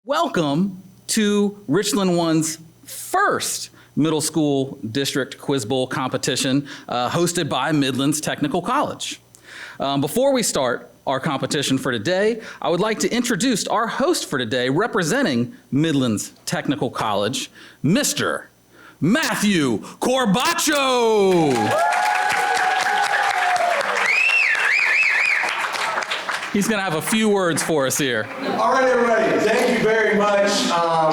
Welcome to Richland 1's first middle school district quiz bowl competition hosted by Midlands Technical College. Before we start our competition for today, I would like to introduce our host for today, representing Midlands Technical College, Mr. Matthew Corbacho. He's going to have a few words for us here. All right, everybody. Thank you very much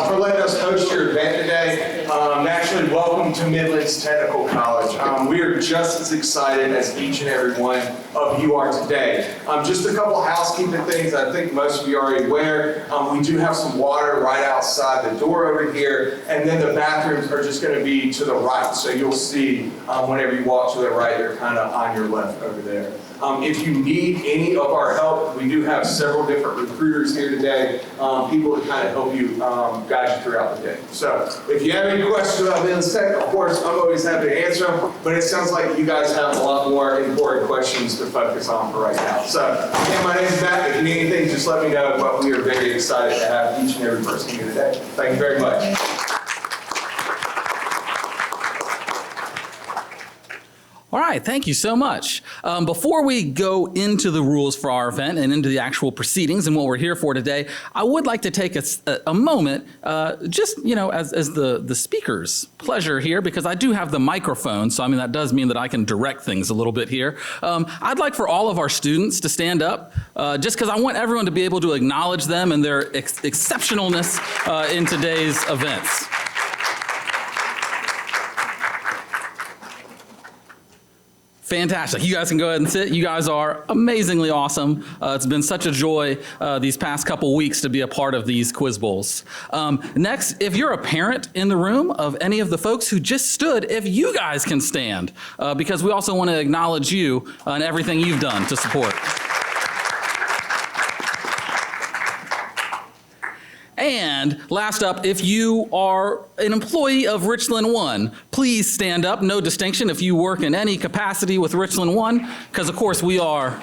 for letting us host your event today. Naturally, welcome to Midlands Technical College. We are just as excited as each and every one of you are today. Just a couple housekeeping things I think most of you are already aware. We do have some water right outside the door over here, and then the bathrooms are just going to be to the right. So you'll see whenever you walk to the right, they're kind of on your left over there. If you need any of our help, we do have several different recruiters here today, people to kind of help you guide you throughout the day. So if you have any questions about Midlands Tech, of course, I'm always happy to answer them, but it sounds like you guys have a lot more important questions to focus on for right now. So again, my name is Matt. If you need anything, just let me know, but we are very excited to have each and every person here today. Thank you very much. All right, thank you so much. Before we go into the rules for our event and into the actual proceedings and what we're here for today, I would like to take a moment, just, you know, as the speaker's pleasure here, because I do have the microphone, so I mean, that does mean that I can direct things a little bit here. I'd like for all of our students to stand up, just because I want everyone to be able to acknowledge them and their exceptionalness in today's events. Fantastic. You guys can go ahead and sit. You guys are amazingly awesome. It's been such a joy these past couple weeks to be a part of these quiz bowls. Next, if you're a parent in the room of any of the folks who just stood, if you guys can stand, because we also want to acknowledge you and everything you've done to support. And last up, if you are an employee of Richland 1, please stand up. No distinction if you work in any capacity with Richland 1, because of course we are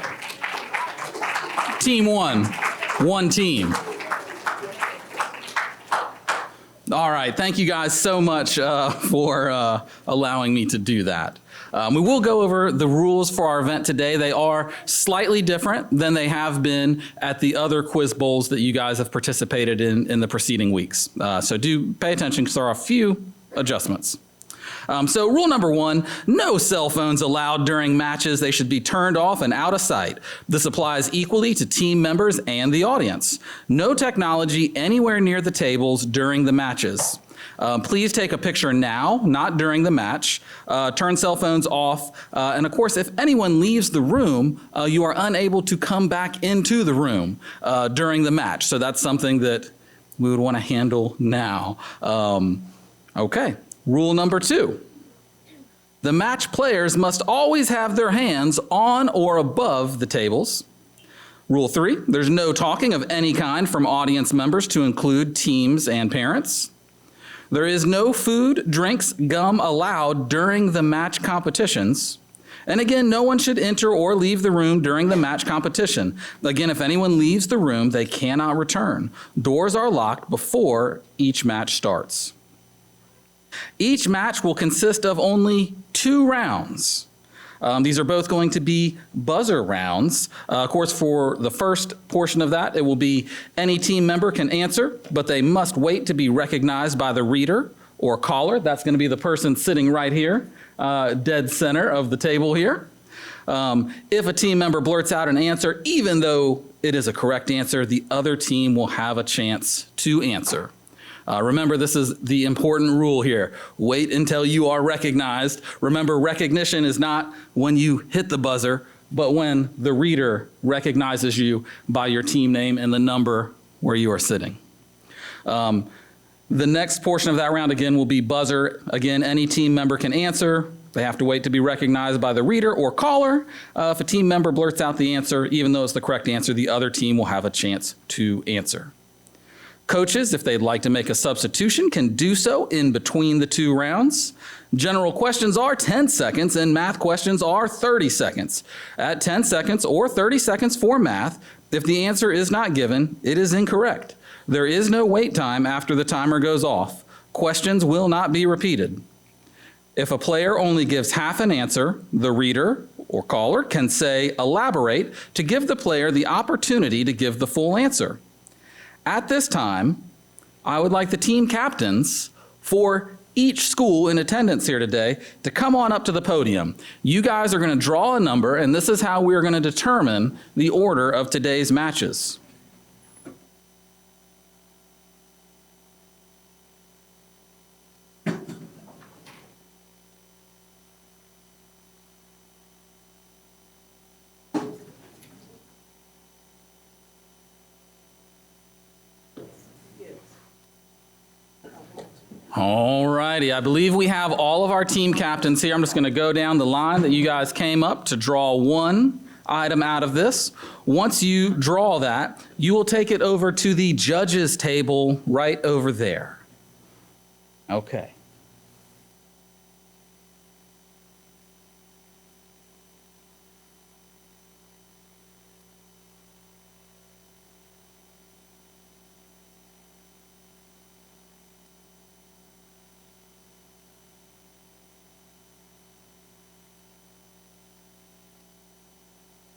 Team 1, one team. All right, thank you guys so much for allowing me to do that. We will go over the rules for our event today. They are slightly different than they have been at the other quiz bowls that you guys have participated in the preceding weeks. So do pay attention because there are a few adjustments. So rule number 1, no cell phones allowed during matches. They should be turned off and out of sight. This applies equally to team members and the audience. No technology anywhere near the tables during the matches. Please take a picture now, not during the match. Turn cell phones off. And of course, if anyone leaves the room, you are unable to come back into the room during the match. So that's something that we would want to handle now. Okay, rule number 2. The match players must always have their hands on or above the tables. Rule 3, there's no talking of any kind from audience members to include teams and parents. There is no food, drinks, gum allowed during the match competitions. And again, no one should enter or leave the room during the match competition. Again, if anyone leaves the room, they cannot return. Doors are locked before each match starts. Each match will consist of only 2 rounds. These are both going to be buzzer rounds. Of course, for the first portion of that, it will be any team member can answer, but they must wait to be recognized by the reader or caller. That's going to be the person sitting right here, dead center of the table here. If a team member blurts out an answer, even though it is a correct answer, the other team will have a chance to answer. Remember, this is the important rule here. Wait until you are recognized. Remember, recognition is not when you hit the buzzer, but when the reader recognizes you by your team name and the number where you are sitting. The next portion of that round, again, will be buzzer. Again, any team member can answer. They have to wait to be recognized by the reader or caller. If a team member blurts out the answer, even though it's the correct answer, the other team will have a chance to answer. Coaches, if they'd like to make a substitution, can do so in between the 2 rounds. General questions are 10 seconds and math questions are 30 seconds. At 10 seconds or 30 seconds for math, if the answer is not given, it is incorrect. There is no wait time after the timer goes off. Questions will not be repeated. If a player only gives half an answer, the reader or caller can say elaborate to give the player the opportunity to give the full answer. At this time, I would like the team captains for each school in attendance here today to come on up to the podium. You guys are going to draw a number, and this is how we are going to determine the order of today's matches. All righty, I believe we have all of our team captains here. I'm just going to go down the line that you guys came up to draw one item out of this. Once you draw that, you will take it over to the judges table right over there. Okay.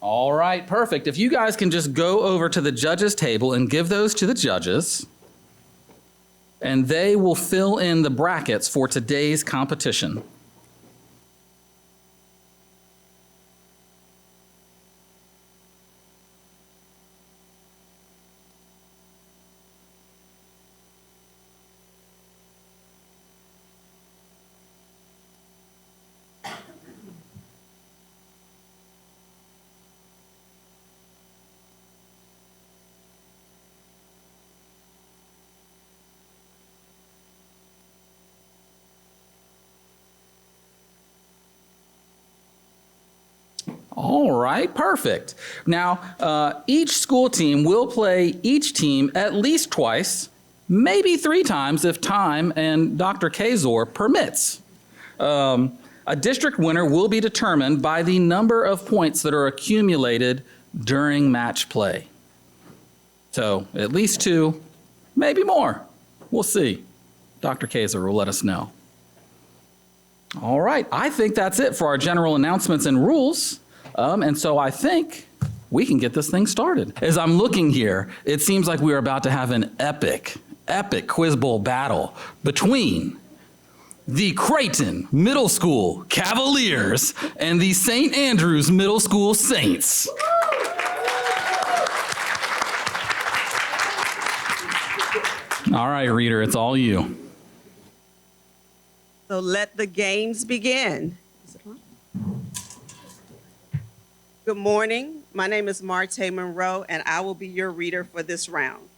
All right, perfect. If you guys can just go over to the judges table and give those to the judges, and they will fill in the brackets for today's competition. All right, perfect. Now, each school team will play each team at least twice, maybe 3 times if time and Dr. Kazor permits. A district winner will be determined by the number of points that are accumulated during match play. So at least 2, maybe more. We'll see. Dr. Kazor will let us know. All right, I think that's it for our general announcements and rules. And so I think we can get this thing started. As I'm looking here, it seems like we are about to have an epic Quiz Bowl battle between the Crayton Middle School Cavaliers and the St. Andrews Middle School Saints. All right, reader, it's all you. So let the games begin. Good morning. My name is Marte Monroe, and I will be your reader for this round.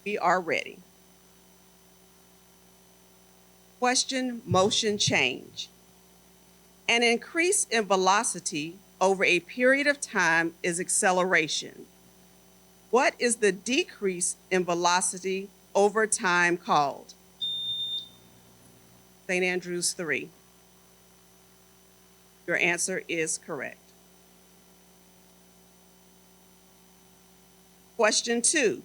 We are ready. Question, motion change. An increase in velocity over a period of time is acceleration. What is the decrease in velocity over time called? St. Andrews 3. Your answer is correct. Question 2.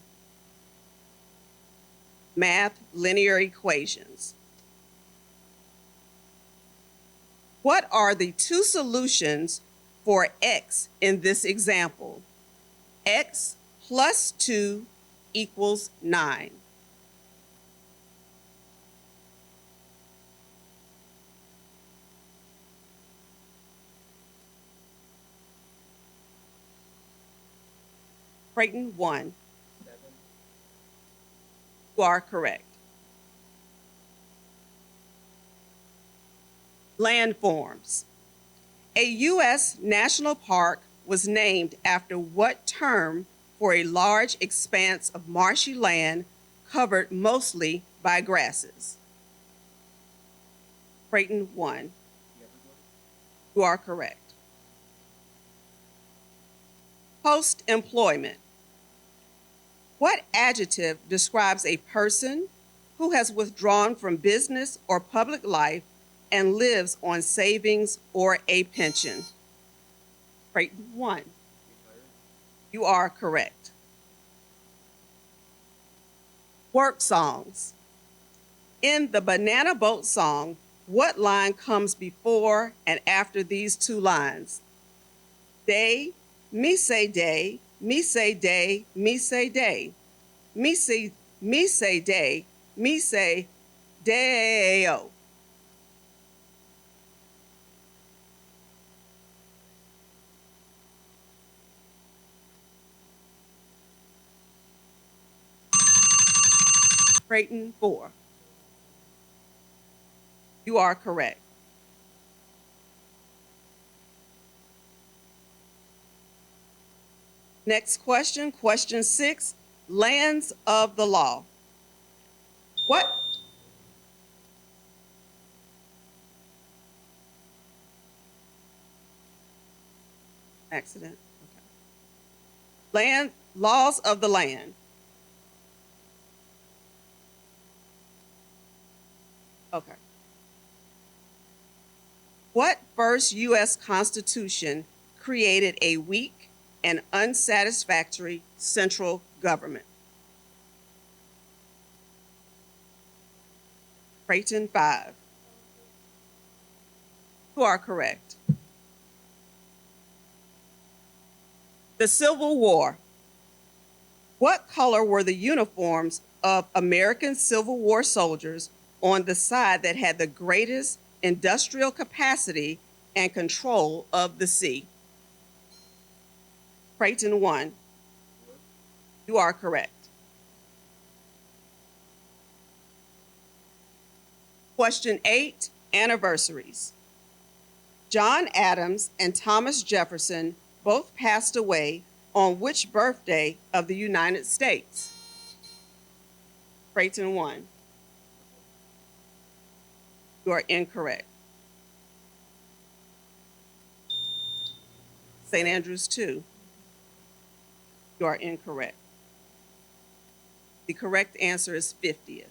Math linear equations. What are the 2 solutions for x in this example? X plus 2 equals 9. Crayton 1. 7. You are correct. Landforms. A U.S. national park was named after what term for a large expanse of marshy land covered mostly by grasses? Crayton 1. You are correct. Post-employment. What adjective describes a person who has withdrawn from business or public life and lives on savings or a pension? Crayton 1. You are correct. Work songs. In the Banana Boat song, what line comes before and after these two lines? Day, me say day, me say day, me say day. Me say day, me say day-o. Crayton 4. You are correct. Next question, question 6, lands of the law. What? Accident. Okay. Laws of the land. Okay. What first U.S. Constitution created a weak and unsatisfactory central government? Crayton 5. You are correct. The Civil War. What color were the uniforms of American Civil War soldiers on the side that had the greatest industrial capacity and control of the sea? Crayton 1. You are correct. Question 8, anniversaries. John Adams and Thomas Jefferson both passed away on which birthday of the United States? Crayton 1. You are incorrect. St. Andrews 2. You are incorrect. The correct answer is 50th.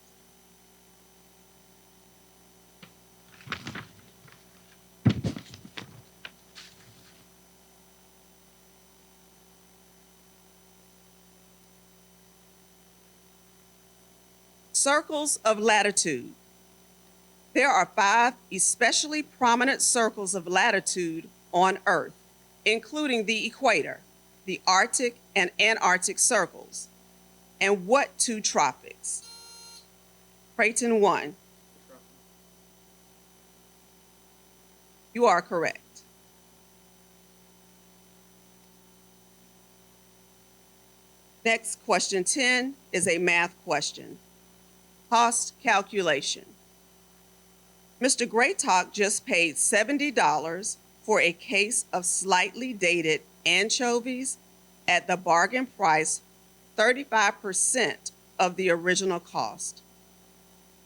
Circles of latitude. There are 5 especially prominent circles of latitude on Earth, including the equator, the Arctic and Antarctic circles. And what 2 tropics? Crayton 1. You are correct. Next, question 10 is a math question. Cost calculation. Mr. Graytalk just paid $70 for a case of slightly dated anchovies at the bargain price 35% of the original cost.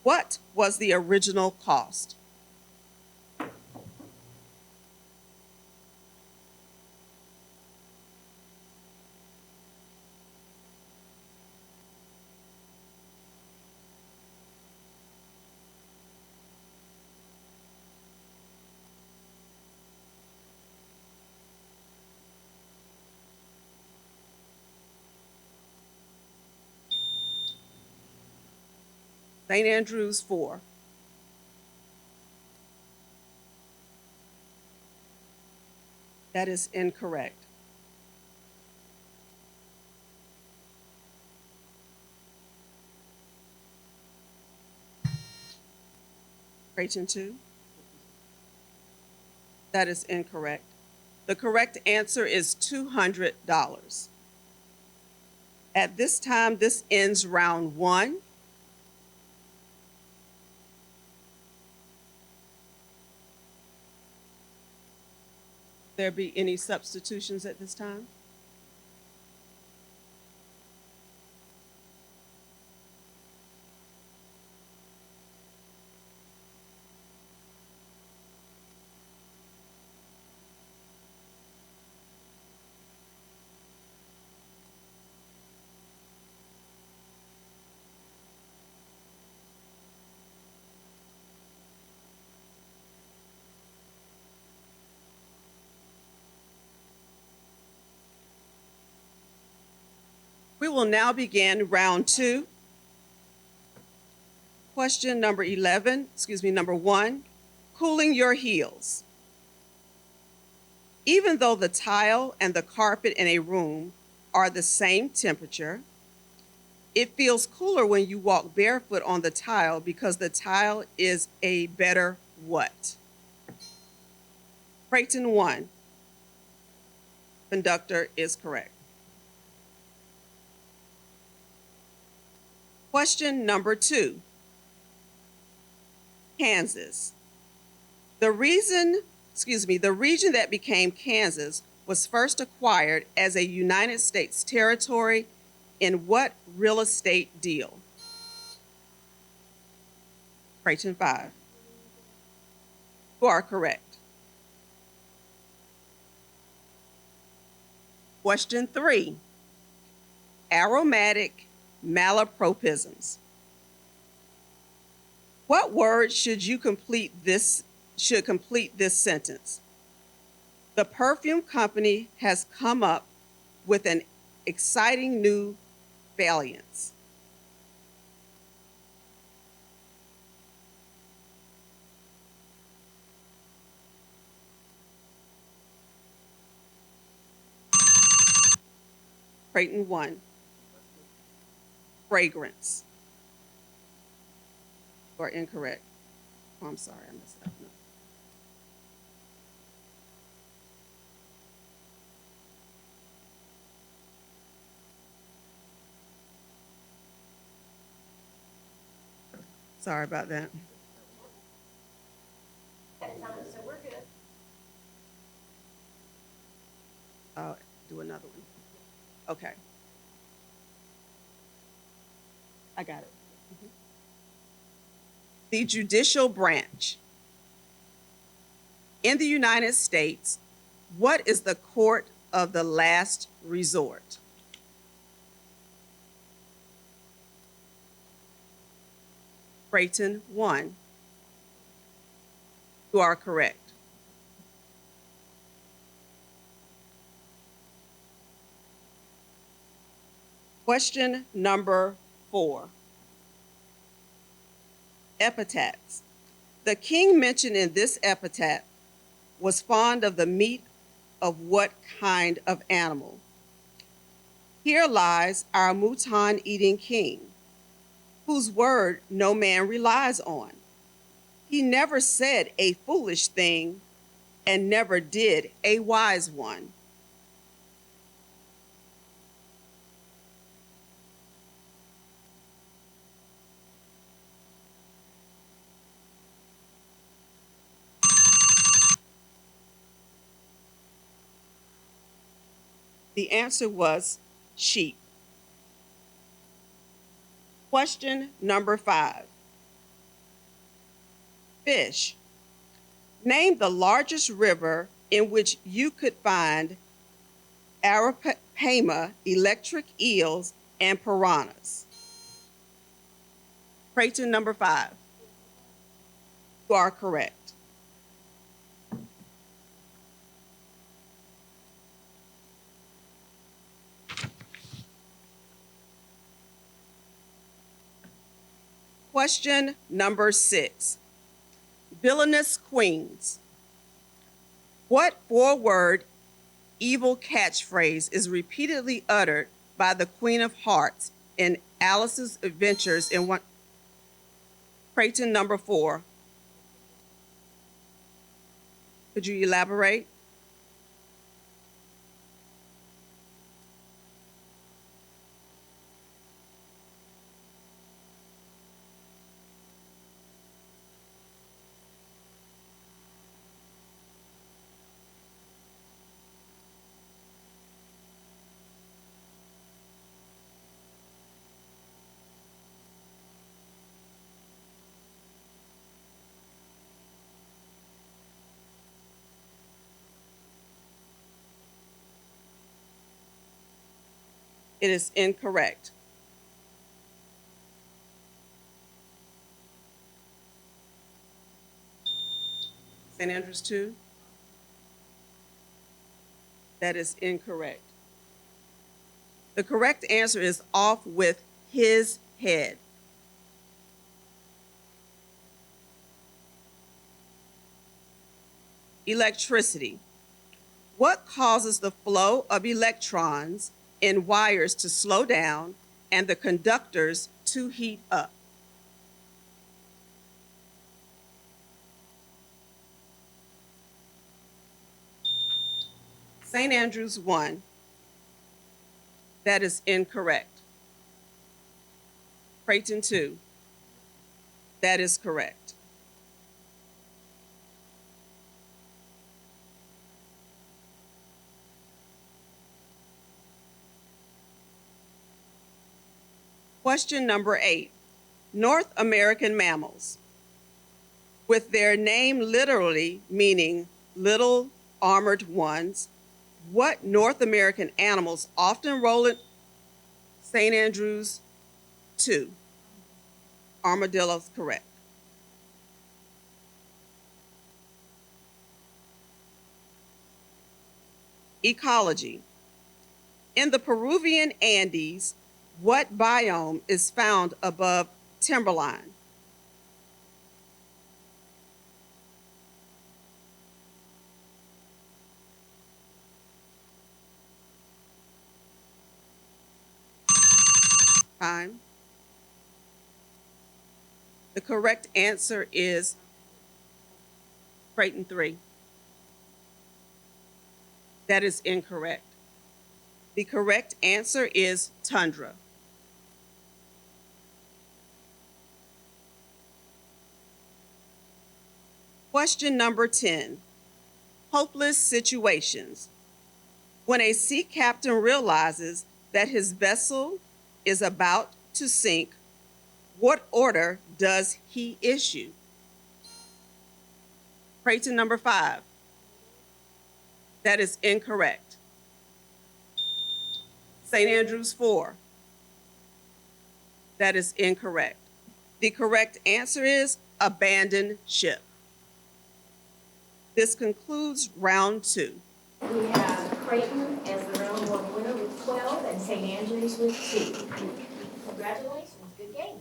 What was the original cost? St. Andrews 4. That is incorrect. Crayton 2. That is incorrect. The correct answer is $200. At this time, this ends round 1. There be any substitutions at this time? We will now begin round 2. Question number 1, cooling your heels. Even though the tile and the carpet in a room are the same temperature, it feels cooler when you walk barefoot on the tile because the tile is a better what? Crayton 1. Conductor is correct. Question number 2. Kansas. The region that became Kansas was first acquired as a United States territory in what real estate deal? Crayton 5. You are correct. Question 3. Aromatic malapropisms. What word should complete this sentence? The perfume company has come up with an exciting new variance. Crayton 1. Fragrance. You are incorrect. Oh, I'm sorry, I messed up. No. Sorry about that. So we're good. I'll do another one. Okay. I got it. The judicial branch. In the United States, what is the court of the last resort? Crayton 1. You are correct. Question number 4. Epithets. The king mentioned in this epithet was fond of the meat of what kind of animal? Here lies our mouton-eating king, whose word no man relies on. He never said a foolish thing and never did a wise one. The answer was sheep. Question number 5. Fish. Name the largest river in which you could find arapaima, electric eels, and piranhas. Crayton number 5. You are correct. Question number 6. Villainous queens. What 4-word evil catchphrase is repeatedly uttered by the Queen of Hearts in Alice's Adventures in one? Crayton number 4. Could you elaborate? It is incorrect. St. Andrews 2? That is incorrect. The correct answer is off with his head. Electricity. What causes the flow of electrons in wires to slow down and the conductors to heat up? St. Andrews 1. That is incorrect. Crayton 2. That is correct. Question number 8. North American mammals. With their name literally meaning little armored ones, what North American animals often roll in St. Andrews 2? Armadillo's correct. Ecology. In the Peruvian Andes, what biome is found above timberline? Time. The correct answer is Crayton 3. That is incorrect. The correct answer is tundra. Question number 10. Hopeless situations. When a sea captain realizes that his vessel is about to sink, what order does he issue? Crayton number 5. That is incorrect. St. Andrews 4. That is incorrect. The correct answer is abandon ship. This concludes round 2. We have Crayton as the round 1 winner with 12 and St. Andrews with 2. Congratulations, good game.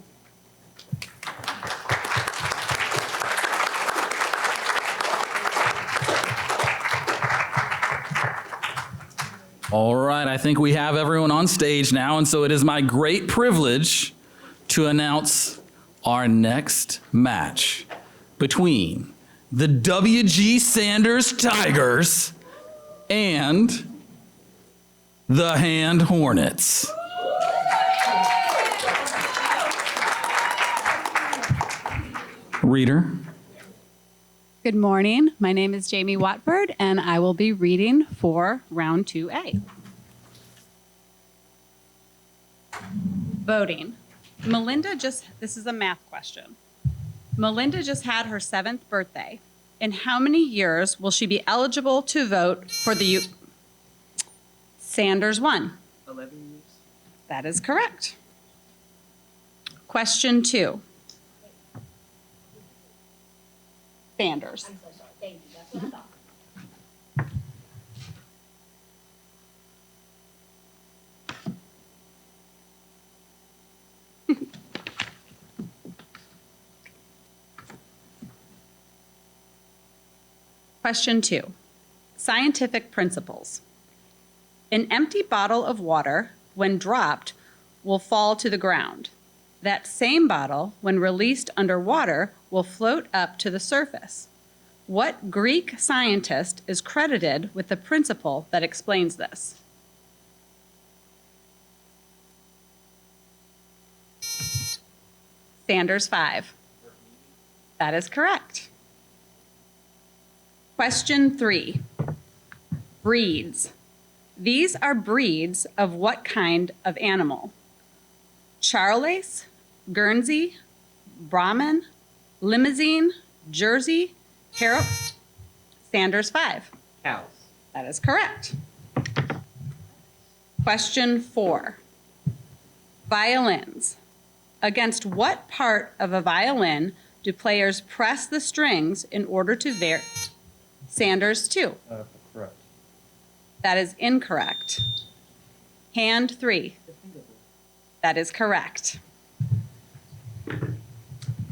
All right, I think we have everyone on stage now, and so it is my great privilege to announce our next match between the W.G. Sanders Tigers and the Hand Hornets. Reader. Good morning. My name is Jamie Watford, and I will be reading for round 2A. Voting. This is a math question. Melinda just had her 7th birthday. In how many years will she be eligible to vote for the Sanders won? 11 years. That is correct. Question 2. Sanders. I'm so sorry, thank you, that's what I thought. Question 2. Scientific principles. An empty bottle of water, when dropped, will fall to the ground. That same bottle, when released underwater, will float up to the surface. What Greek scientist is credited with the principle that explains this? Sanders 5. That is correct. Question 3. Breeds. These are breeds of what kind of animal? Charolais, Guernsey, Brahman, Limousin, Jersey, Harrow. Sanders 5. Cows. That is correct. Question 4. Violins. Against what part of a violin do players press the strings in order to vary? Sanders 2. Correct. That is incorrect. Hand 3. That is correct.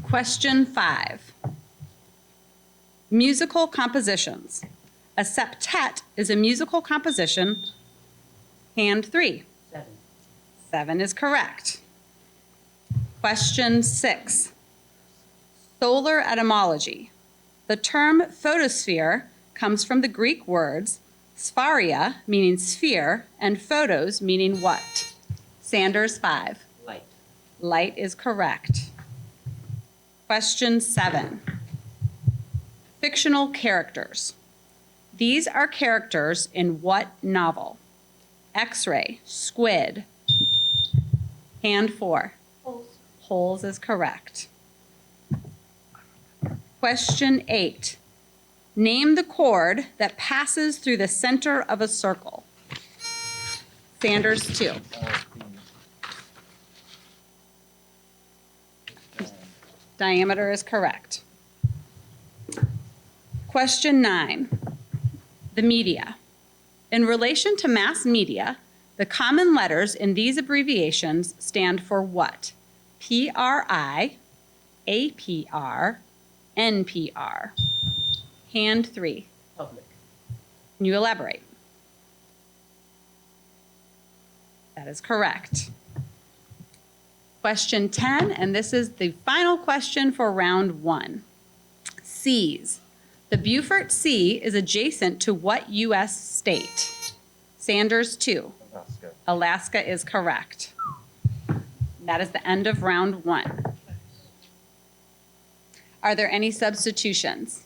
Question 5. Musical compositions. A septet is a musical composition. Hand 3. 7 is correct. Question 6. Solar etymology. The term photosphere comes from the Greek words spharia, meaning sphere, and photos, meaning what? Sanders, 5. Light. Light is correct. Question 7. Fictional characters. These are characters in what novel? X-ray, squid. Hand 4. Holes. Holes is correct. Question 8. Name the chord that passes through the center of a circle. Sanders, 2. Diameter is correct. Question 9. The media. In relation to mass media, the common letters in these abbreviations stand for what? PRI, APR, NPR. Hand 3. Public. Can you elaborate? That is correct. Question 10, and this is the final question for round 1. Seas. The Beaufort Sea is adjacent to what U.S. state? Sanders, 2. Alaska. Alaska is correct. That is the end of round 1. Are there any substitutions?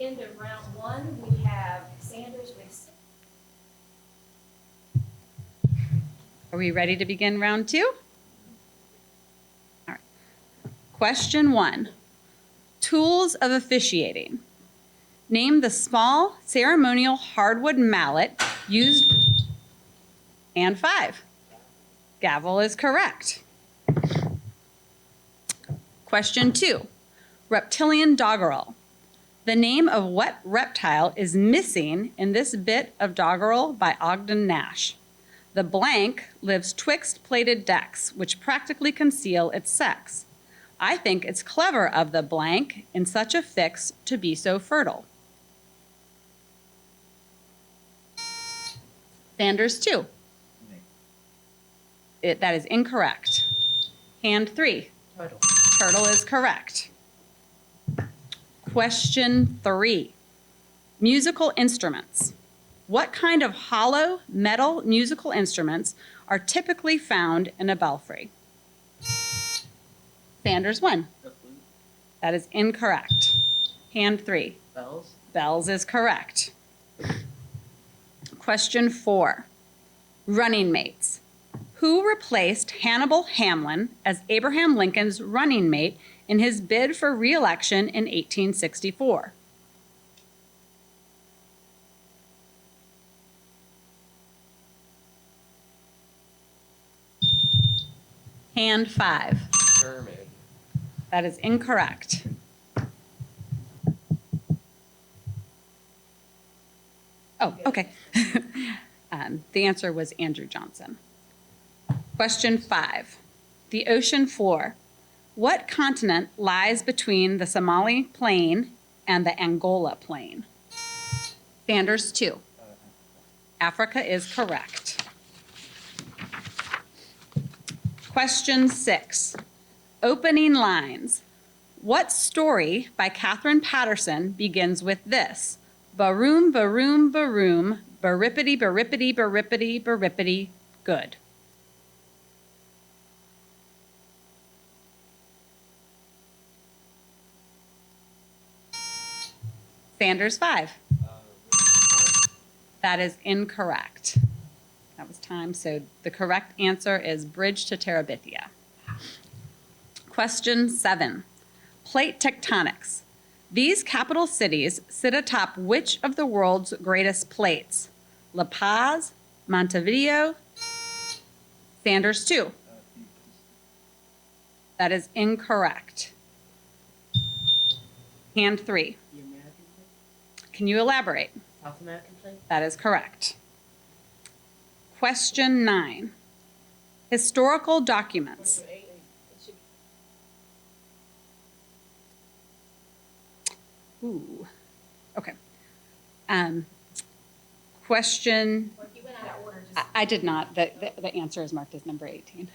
End of round 1, we have Sanders with 6. Are we ready to begin round 2? All right. Question 1. Tools of officiating. Name the small ceremonial hardwood mallet used. And 5. Gavel is correct. Question 2. Reptilian doggerel. The name of what reptile is missing in this bit of doggerel by Ogden Nash? The blank lives twixt plated decks, which practically conceal its sex. I think it's clever of the blank in such a fix to be so fertile. Sanders, 2. That is incorrect. Hand 3. Turtle. Turtle is correct. Question 3. Musical instruments. What kind of hollow metal musical instruments are typically found in a belfry? Sanders, 1. The flute. That is incorrect. Hand 3. Bells. Bells is correct. Question 4. Running mates. Who replaced Hannibal Hamlin as Abraham Lincoln's running mate in his bid for re-election in 1864? Hand 5. Sherman. That is incorrect. Oh, okay. The answer was Andrew Johnson. Question 5. The ocean floor. What continent lies between the Somali Plain and the Angola Plain? Sanders, 2. Africa is correct. Question 6. Opening lines. What story by Catherine Patterson begins with this? Baroom, baroom, baroom, barippity, barippity, barippity, barippity, good. Sanders, 5. That is incorrect. That was time, so the correct answer is Bridge to Terabithia. Question 7. Plate tectonics. These capital cities sit atop which of the world's greatest plates? La Paz, Montevideo, Sanders, 2. That is incorrect. Hand 3. EMS. Can you elaborate? South American plate? That is correct. Question 9. Historical documents. Ooh, okay. Question, Or if you went out of order, just. I did not. The answer is marked as number 18.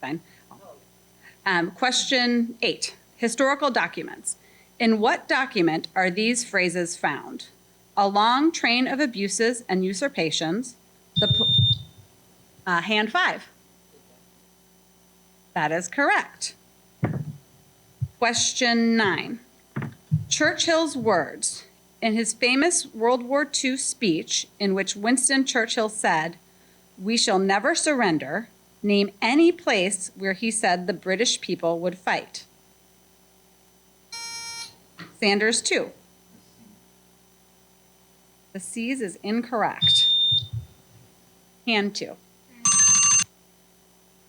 Fine. Question 8. Historical documents. In what document are these phrases found? A long train of abuses and usurpations. Hand 5. That is correct. Question 9. Churchill's words. In his famous World War II speech, in which Winston Churchill said, "We shall never surrender," name any place where he said the British people would fight. Sanders 2. The Seas is incorrect. Hand 2.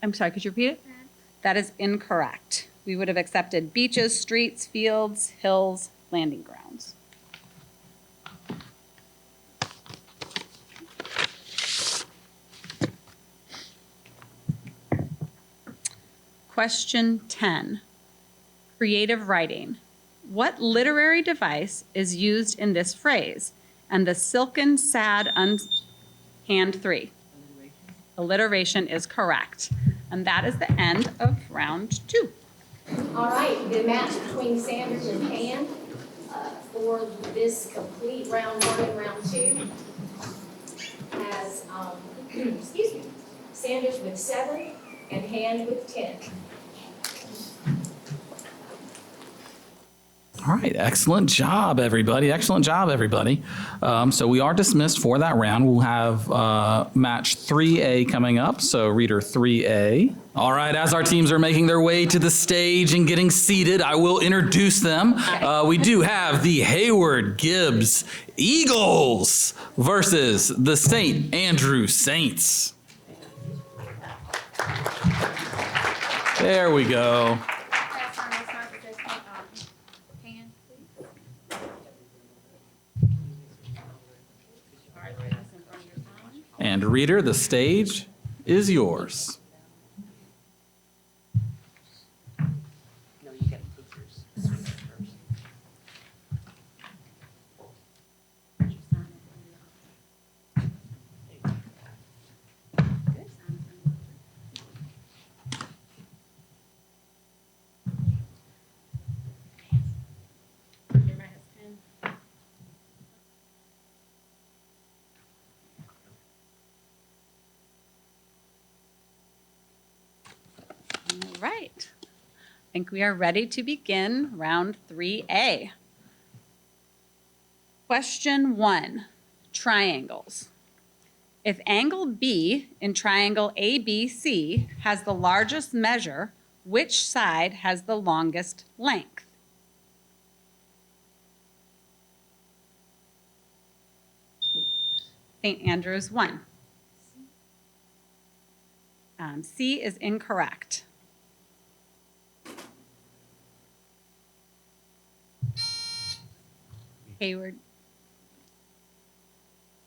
I'm sorry, could you repeat it? That is incorrect. We would have accepted beaches, streets, fields, hills, landing grounds. Question 10. Creative writing. What literary device is used in this phrase? And the silken, sad, hand 3. Alliteration is correct. And that is the end of round 2. All right, the match between Sanders and Hand for this complete round 1 and round 2 has, excuse me, Sanders with 7 and Hand with 10. All right, excellent job, everybody. Excellent job, everybody. So we are dismissed for that round. We'll have match 3A coming up, so reader 3A. All right, as our teams are making their way to the stage and getting seated, I will introduce them. We do have the Heyward Gibbes Eagles versus the St. Andrew Saints. There we go. And reader, the stage is yours. No, you gotta take yours first. All right. I think we are ready to begin round 3A. Question 1, triangles. If angle B in triangle ABC has the largest measure, which side has the longest length? St. Andrews 1. C is incorrect. Heyward.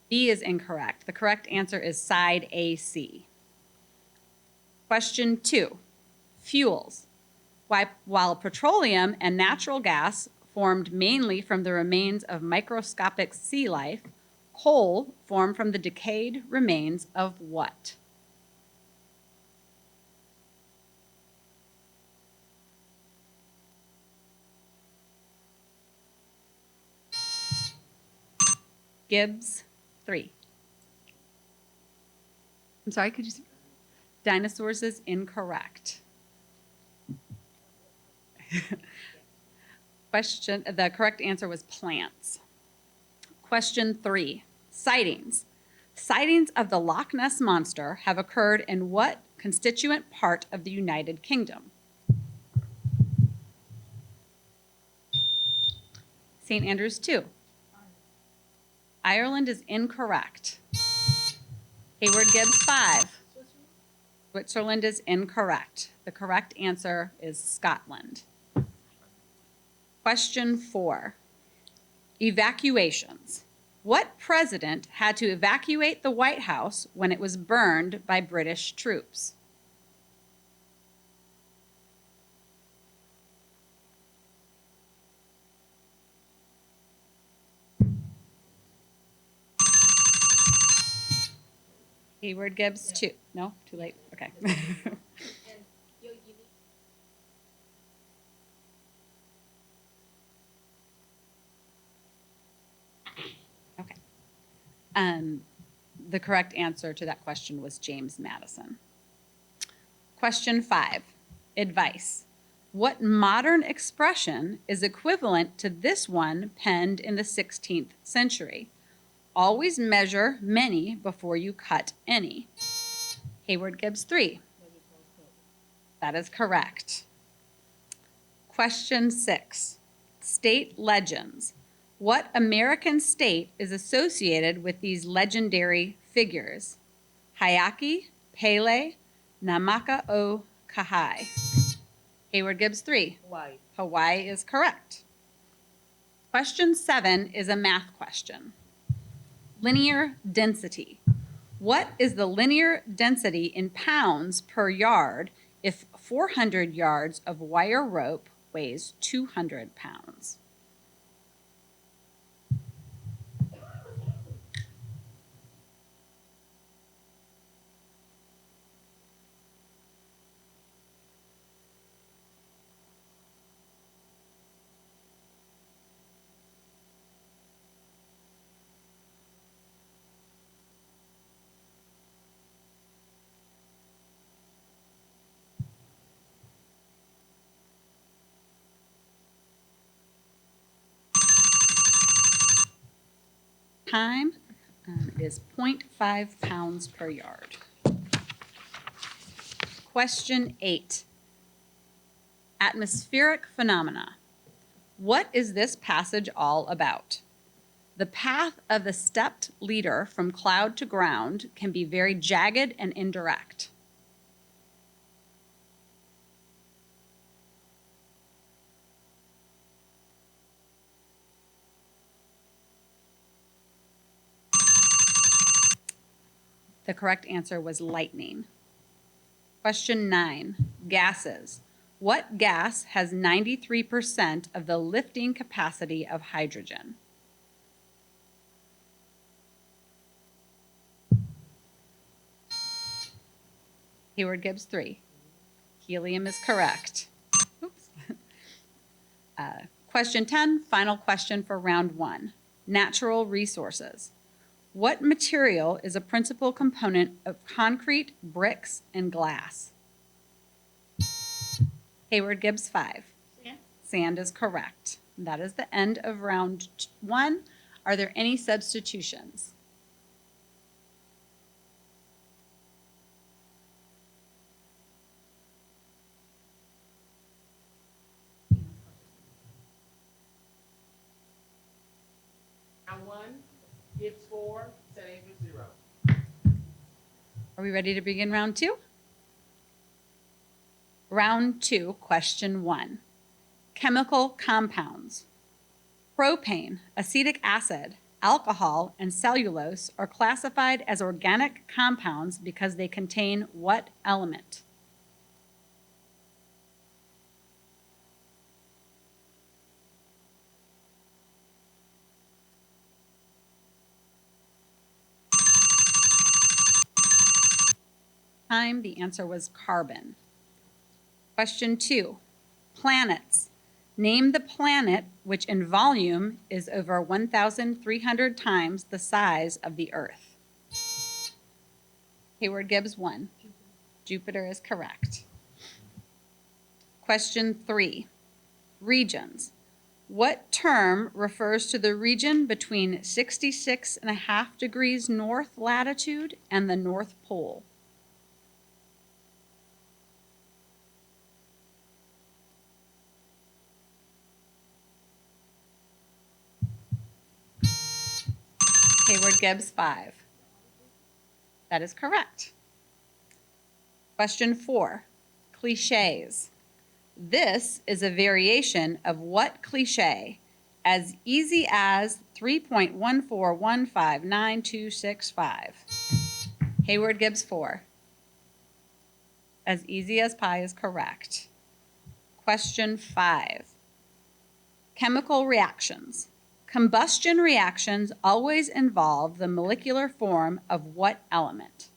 B is incorrect. The correct answer is side AC. Question 2, fuels. While petroleum and natural gas formed mainly from the remains of microscopic sea life, coal formed from the decayed remains of what? Gibbes 3. I'm sorry, could you see? Dinosaurs is incorrect. The correct answer was plants. Question 3, sightings. Sightings of the Loch Ness Monster have occurred in what constituent part of the United Kingdom? St. Andrews 2. Ireland is incorrect. Heyward Gibbes 5. Switzerland is incorrect. The correct answer is Scotland. Question 4. Evacuations. What president had to evacuate the White House when it was burned by British troops? Heyward, Gibbes, two. No, too late. Okay. Okay. The correct answer to that question was James Madison. Question 5, advice. What modern expression is equivalent to this one penned in the 16th century? Always measure many before you cut any. Heyward, Gibbes, 3. That is correct. Question 6, state legends. What American state is associated with these legendary figures? Hayaki, Pele, Namaka o Kahai. Heyward, Gibbes, 3. Hawaii. Hawaii is correct. Question 7 is a math question. Linear density. What is the linear density in pounds per yard if 400 yards of wire rope weighs 200 pounds? Time, it is 0.5 pounds per yard. Question 8, atmospheric phenomena. What is this passage all about? The path of the stepped leader from cloud to ground can be very jagged and indirect. The correct answer was lightning. Question 9, gases. What gas has 93% of the lifting capacity of hydrogen? Heyward, Gibbes, 3. Helium is correct. Oops. Question 10, final question for round 1. Natural resources. What material is a principal component of concrete, bricks, and glass? Heyward, Gibbes, 5. Sand. Sand is correct. That is the end of round 1. Are there any substitutions? Round 1, Gibbes 4, St. Andrews 0. Are we ready to begin round 2? Round 2, question 1. Chemical compounds. Propane, acetic acid, alcohol, and cellulose are classified as organic compounds because they contain what element? Time, the answer was carbon. Question 2, planets. Name the planet which in volume is over 1,300 times the size of the Earth. Heyward, Gibbes, 1. Jupiter is correct. Question 3, regions. What term refers to the region between 66.5 degrees north latitude and the North Pole? Heyward, Gibbes, 5. That is correct. Question 4, cliches. This is a variation of what cliche, as easy as 3.14159265. Heyward Gibbs 4. As easy as pie is correct. Question 5. Chemical reactions. Combustion reactions always involve the molecular form of what element?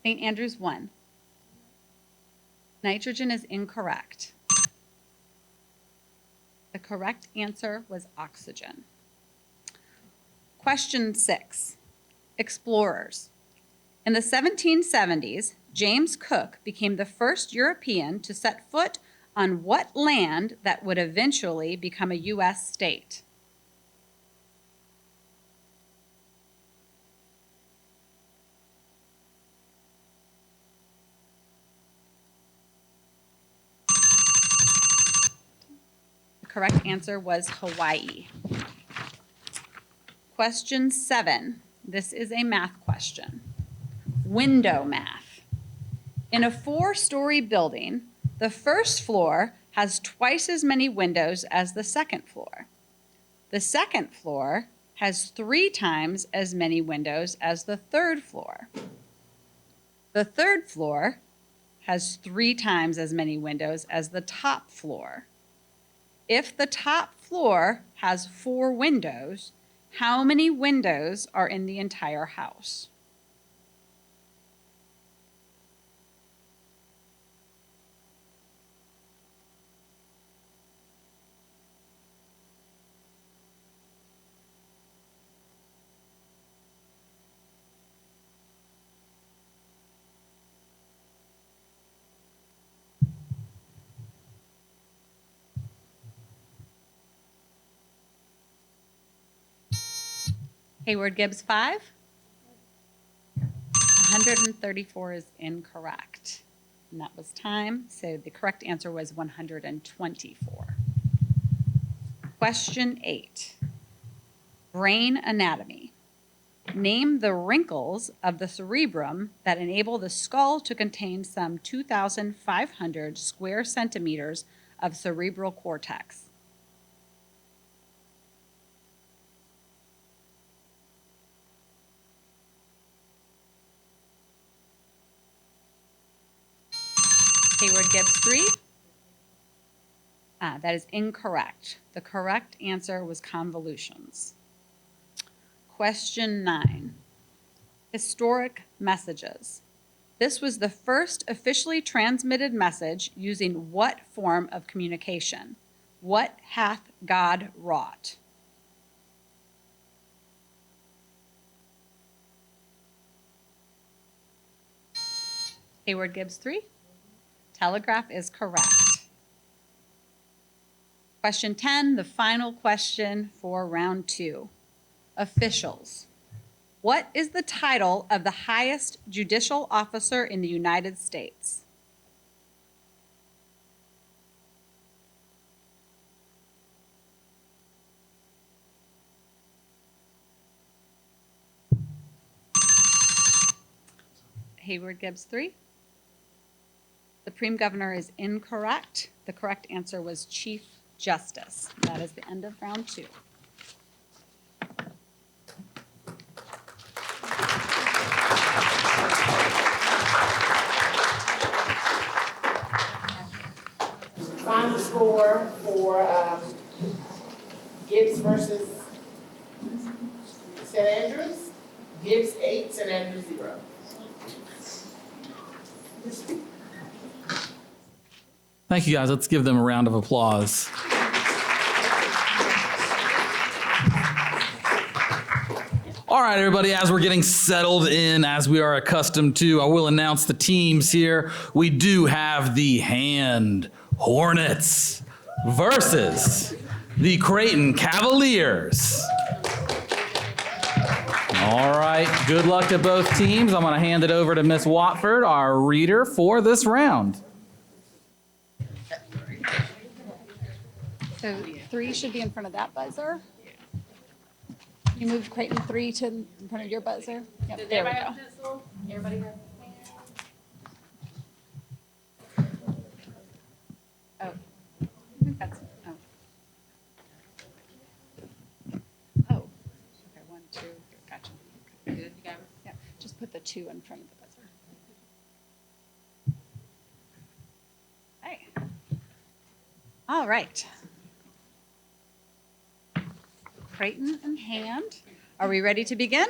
St. Andrews 1. Nitrogen is incorrect. The correct answer was oxygen. Question 6. Explorers. In the 1770s, James Cook became the first European to set foot on what land that would eventually become a U.S. state? The correct answer was Hawaii. Question 7. This is a math question. Window math. In a 4-story building, the first floor has twice as many windows as the second floor. The second floor has 3 times as many windows as the third floor. The third floor has 3 times as many windows as the top floor. If the top floor has 4 windows, how many windows are in the entire house? Heyward Gibbs 5. 134 is incorrect. And that was time, so the correct answer was 124. Question 8. Brain anatomy. Name the wrinkles of the cerebrum that enable the skull to contain some 2,500 square centimeters of cerebral cortex. Heyward Gibbs 3. That is incorrect. The correct answer was convolutions. Question 9. Historic messages. This was the first officially transmitted message using what form of communication? What hath God wrought? Heyward Gibbs 3. Telegraph is correct. Question 10, the final question for round 2. Officials. What is the title of the highest judicial officer in the United States? Heyward Gibbs 3. Supreme Governor is incorrect. The correct answer was Chief Justice. That is the end of round 2. Final score for Gibbs versus St. Andrews. Gibbs 8, St. Andrews 0. Thank you, guys. Let's give them a round of applause. All right, everybody, as we're getting settled in, as we are accustomed to, I will announce the teams here. We do have the Hand Hornets versus the Crayton Cavaliers. All right, good luck to both teams. I'm going to hand it over to Miss Watford, our reader, for this round. So 3 should be in front of that buzzer. You moved Crayton 3 to in front of your buzzer. Yep, Does there we everybody go. have a pencil? Everybody have Good, you got it? Yeah, just put the 2 in front of the buzzer. Hey. All right. Crayton in hand. Are we ready to begin?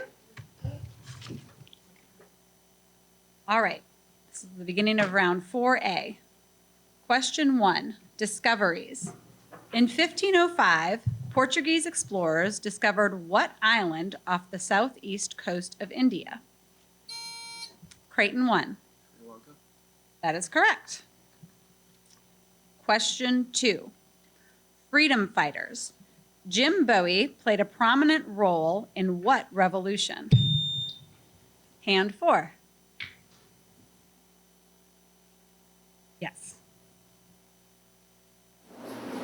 All right. This is the beginning of round 4A. Question 1, discoveries. In 1505, Portuguese explorers discovered what island off the southeast coast of India? Crayton 1. That is correct. Question 2, freedom fighters. Jim Bowie played a prominent role in what revolution? Hand 4. Yes.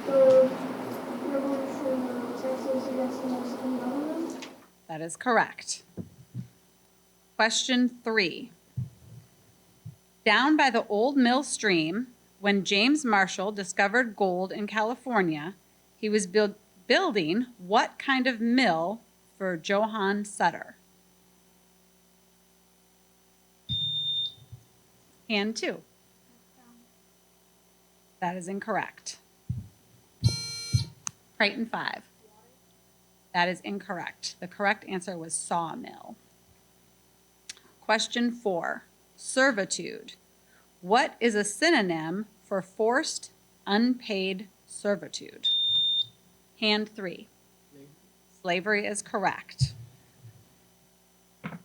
The revolution of Texas against the Mexican government. That is correct. Question 3. Down by the Old Mill Stream, when James Marshall discovered gold in California, he was building what kind of mill for Johann Sutter? Hand 2. That is incorrect. Crayton 5. That is incorrect. The correct answer was sawmill. Question 4, servitude. What is a synonym for forced, unpaid servitude? Hand 3. Slavery is correct.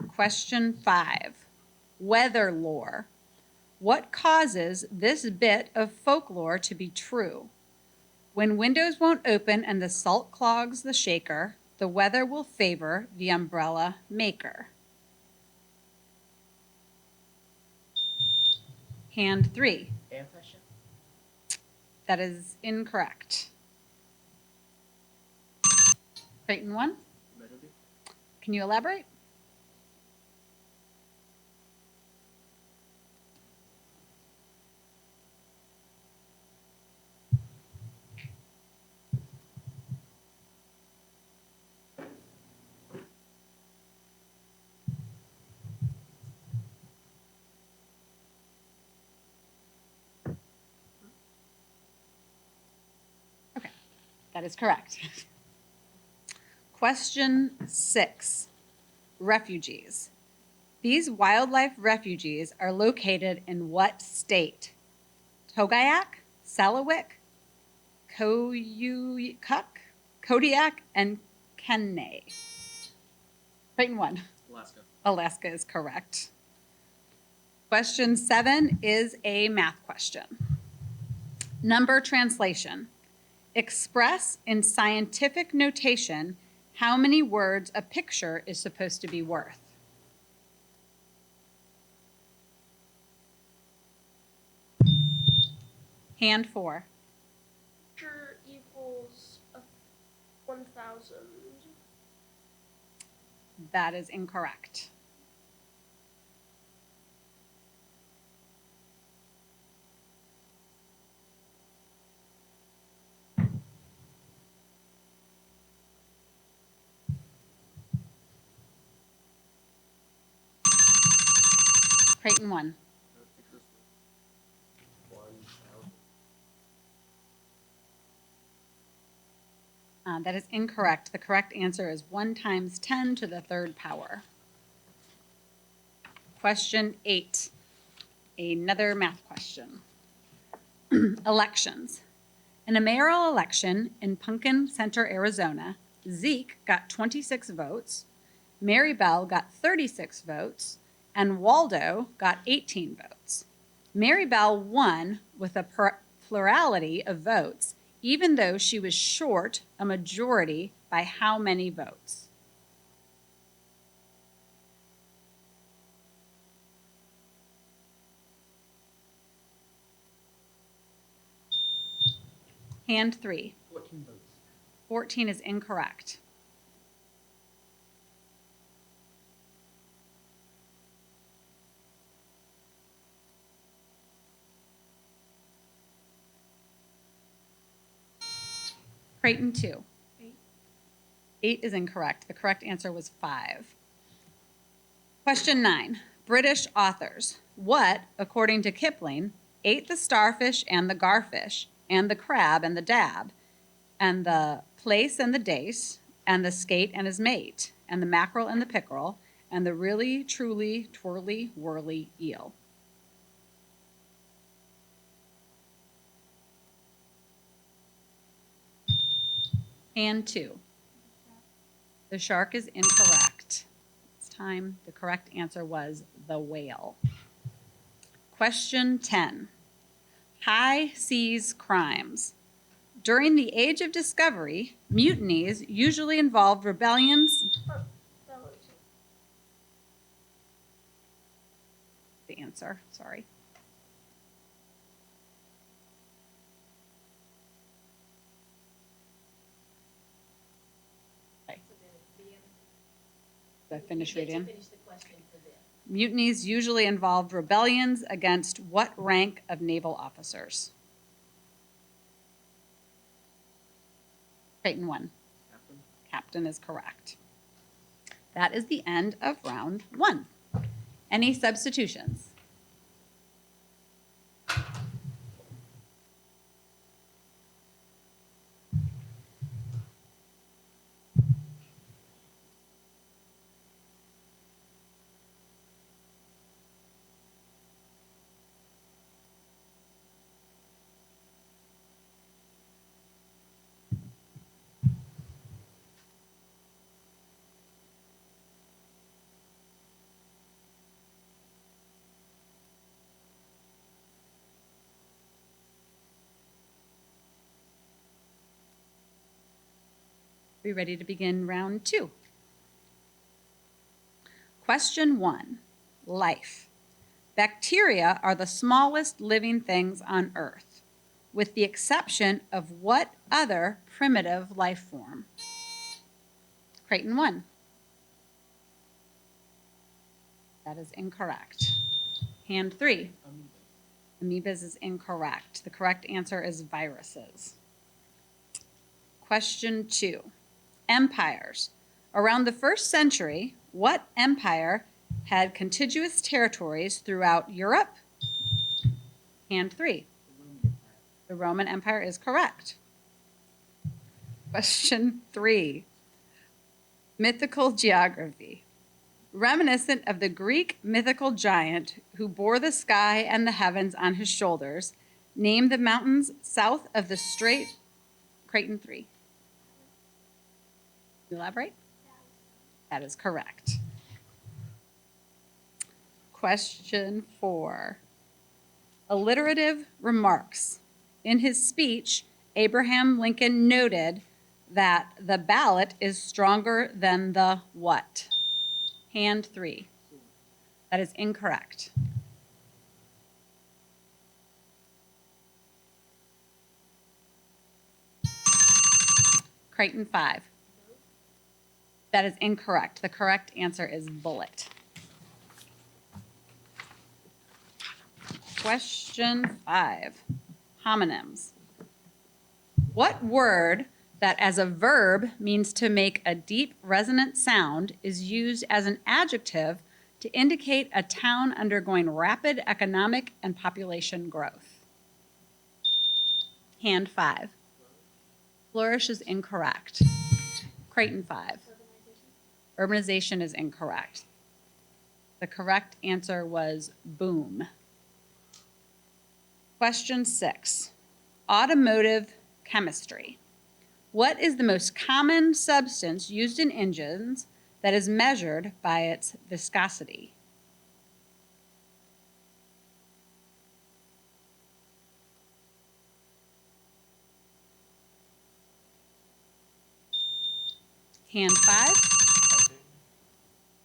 Question 5, weather lore. What causes this bit of folklore to be true? When windows won't open and the salt clogs the shaker, the weather will favor the umbrella maker. Hand 3. Air pressure. That is incorrect. Crayton 1. Can you elaborate? Okay, that is correct. Question 6, refugees. These wildlife refugees are located in what state? Togayak, Salawick, Koyukuk, Kodiak, and Kenai. Crayton 1. Alaska. Alaska is correct. Question 7 is a math question. Number translation. Express in scientific notation how many words a picture is supposed to be worth. Hand 4. Picture equals 1,000. That is incorrect. Crayton 1. That is incorrect. The correct answer is 1 times 10 to the 3rd power. Question 8, another math question. Elections. In a mayoral election in Pumpkin Center, Arizona, Zeke got 26 votes, Mary Bell got 36 votes, and Waldo got 18 votes. Mary Bell won with a plurality of votes, even though she was short a majority by how many votes? Hand 3. 14 votes. 14 is incorrect. Crayton 2. 8 is incorrect. The correct answer was 5. Question 9, British authors. What, according to Kipling, ate the starfish and the garfish, and the crab and the dab, and the plaice and the dace, and the skate and his mate, and the mackerel and the pickerel, and the really, truly, twirly, whirly eel? And 2. The shark is incorrect. It's time. The correct answer was the whale. Question 10. High seas crimes. During the Age of Discovery, mutinies usually involved rebellions. The answer, sorry. Okay. Did I finish reading? Finish the question for this. Mutinies usually involved rebellions against what rank of naval officers? Crayton 1. Captain is correct. That is the end of round 1. Any substitutions? Are we ready to begin round 2? Question 1, life. Bacteria are the smallest living things on Earth, with the exception of what other primitive life form? Crayton 1. That is incorrect. Hand 3. Amoebas is incorrect. The correct answer is viruses. Question 2. Empires. Around the 1st century, what empire had contiguous territories throughout Europe? Hand 3. The Roman Empire is correct. Question 3. Mythical geography. Reminiscent of the Greek mythical giant who bore the sky and the heavens on his shoulders, name the mountains south of the Strait. Crayton 3. Elaborate? That is correct. Question 4. Alliterative remarks. In his speech, Abraham Lincoln noted that the ballot is stronger than the what? Hand 3. That is incorrect. Crayton 5. That is incorrect. The correct answer is bullet. Question 5. Homonyms. What word that as a verb means to make a deep resonant sound is used as an adjective to indicate a town undergoing rapid economic and population growth? Hand 5. Flourish is incorrect. Crayton 5. Urbanization is incorrect. The correct answer was boom. Question 6. Automotive chemistry. What is the most common substance used in engines that is measured by its viscosity? Hand 5.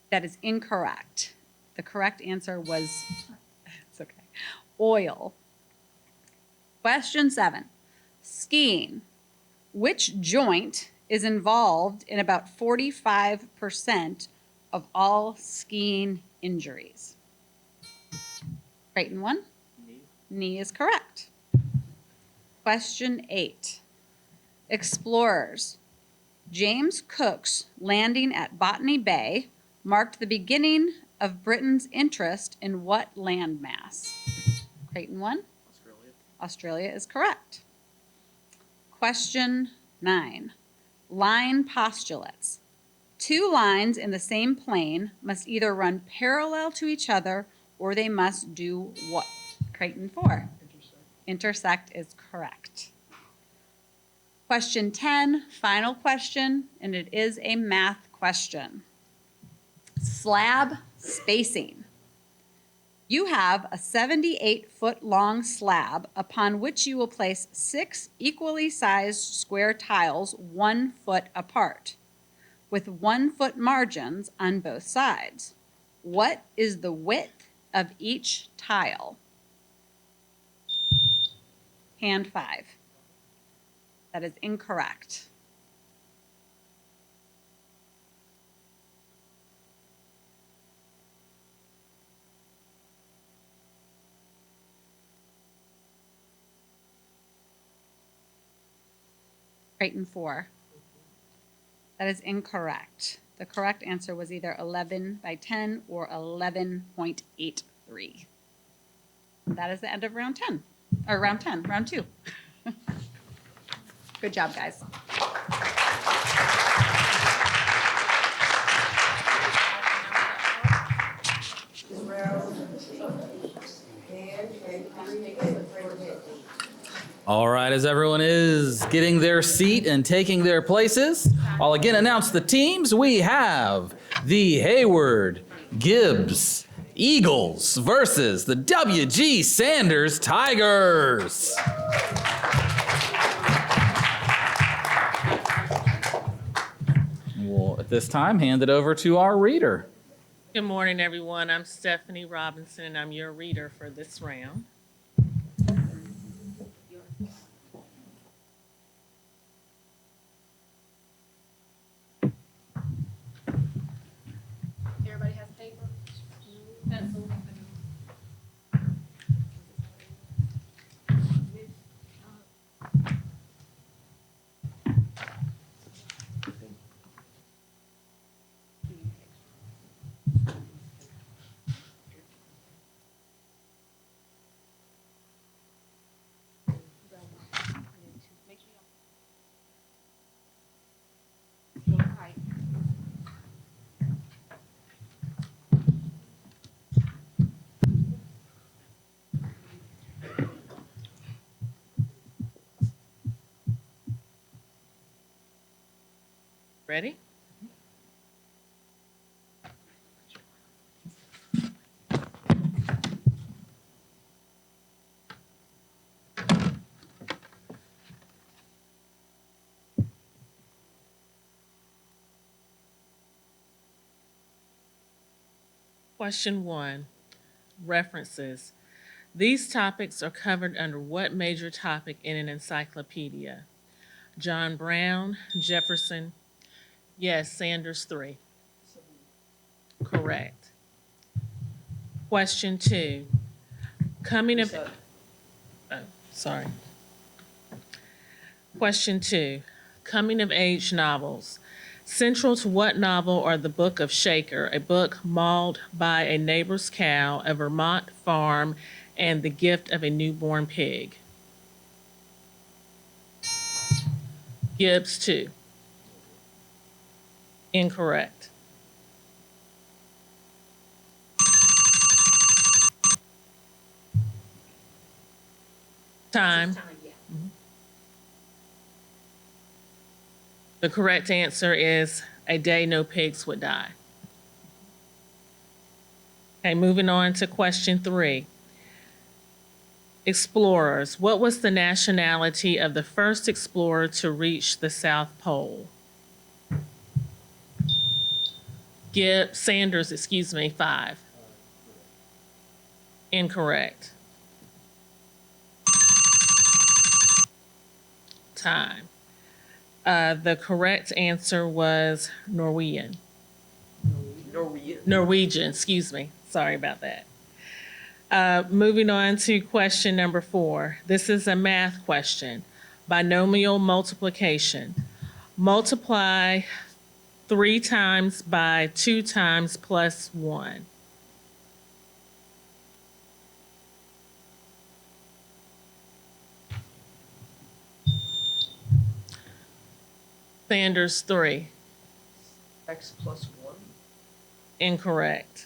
That is incorrect. The correct answer was, it's okay, oil. Question 7, skiing. Which joint is involved in about 45% of all skiing injuries? Crayton 1? Knee is correct. Question 8, explorers. James Cook's landing at Botany Bay marked the beginning of Britain's interest in what landmass? Crayton 1. Australia is correct. Question 9. Line postulates. Two lines in the same plane must either run parallel to each other or they must do what? Crayton 4. Intersect is correct. Question 10, final question, and it is a math question. Slab spacing. You have a 78-foot long slab upon which you will place 6 equally sized square tiles 1 foot apart, with 1 foot margins on both sides. What is the width of each tile? Hand 5. That is incorrect. Crayton 4. That is incorrect. The correct answer was either 11 by 10 or 11.83. That is the end of round 10, or round 10, round 2. Good job, guys. All right, as everyone is getting their seat and taking their places, I'll again announce the teams. We have the Heyward Gibbes Eagles versus the W.G. Sanders Tigers. We'll, at this time, hand it over to our reader. Good morning, everyone. I'm Stephanie Robinson, and I'm your reader for this round. Everybody has paper? Pencil? Ready? Question 1, references. These topics are covered under what major topic in an encyclopedia? John Brown, Jefferson. Yes, Sanders 3. Correct. Question 2, coming of, sorry. Question 2, coming of age novels. Central to what novel are The Book of Shaker, a book mauled by a neighbor's cow, a Vermont farm, and The Gift of a Newborn Pig? Gibbes 2. Incorrect. Time. The correct answer is A Day No Pigs Would Die. Okay, moving on to question 3. Explorers. What was the nationality of the first explorer to reach the South Pole? Sanders, 5. Incorrect. Time. The correct answer was Norwegian. Norwegian, Sorry about that. Moving on to question number 4. This is a math question. Binomial multiplication. Multiply 3 times by 2 times plus 1. Sanders, 3. X plus 1. Incorrect.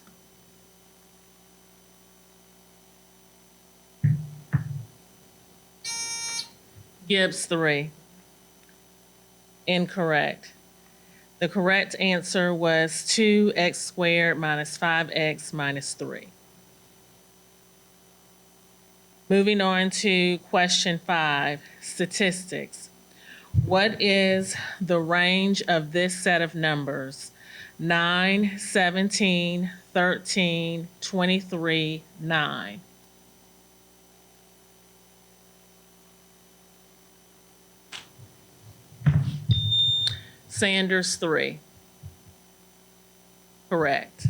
Gibbes, 3. Incorrect. The correct answer was 2x squared minus 5x minus 3. Moving on to question 5, statistics. What is the range of this set of numbers? 9, 17, 13, 23, 9. Sanders, 3. Correct.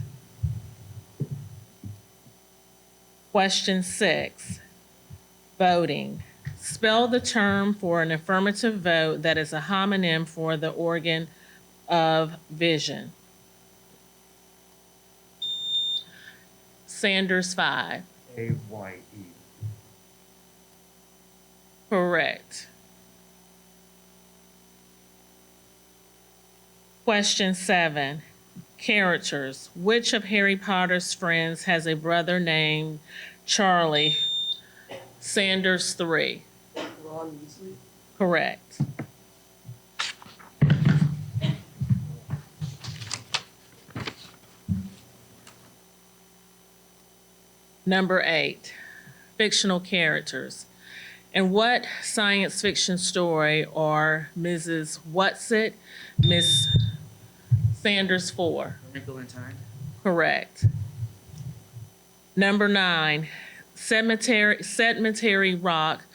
Question 6, voting. Spell the term for an affirmative vote that is a homonym for the organ of vision. Sanders, 5. A-Y-E. Correct. Question 7, characters. Which of Harry Potter's friends has a brother named Charlie? Sanders, 3. Ron Weasley. Correct. Number 8, fictional characters. In what science fiction story are Mrs. Whatsit, Miss Sanders, 4? Wrinkle in Time. Correct. Number 9, sedimentary rock.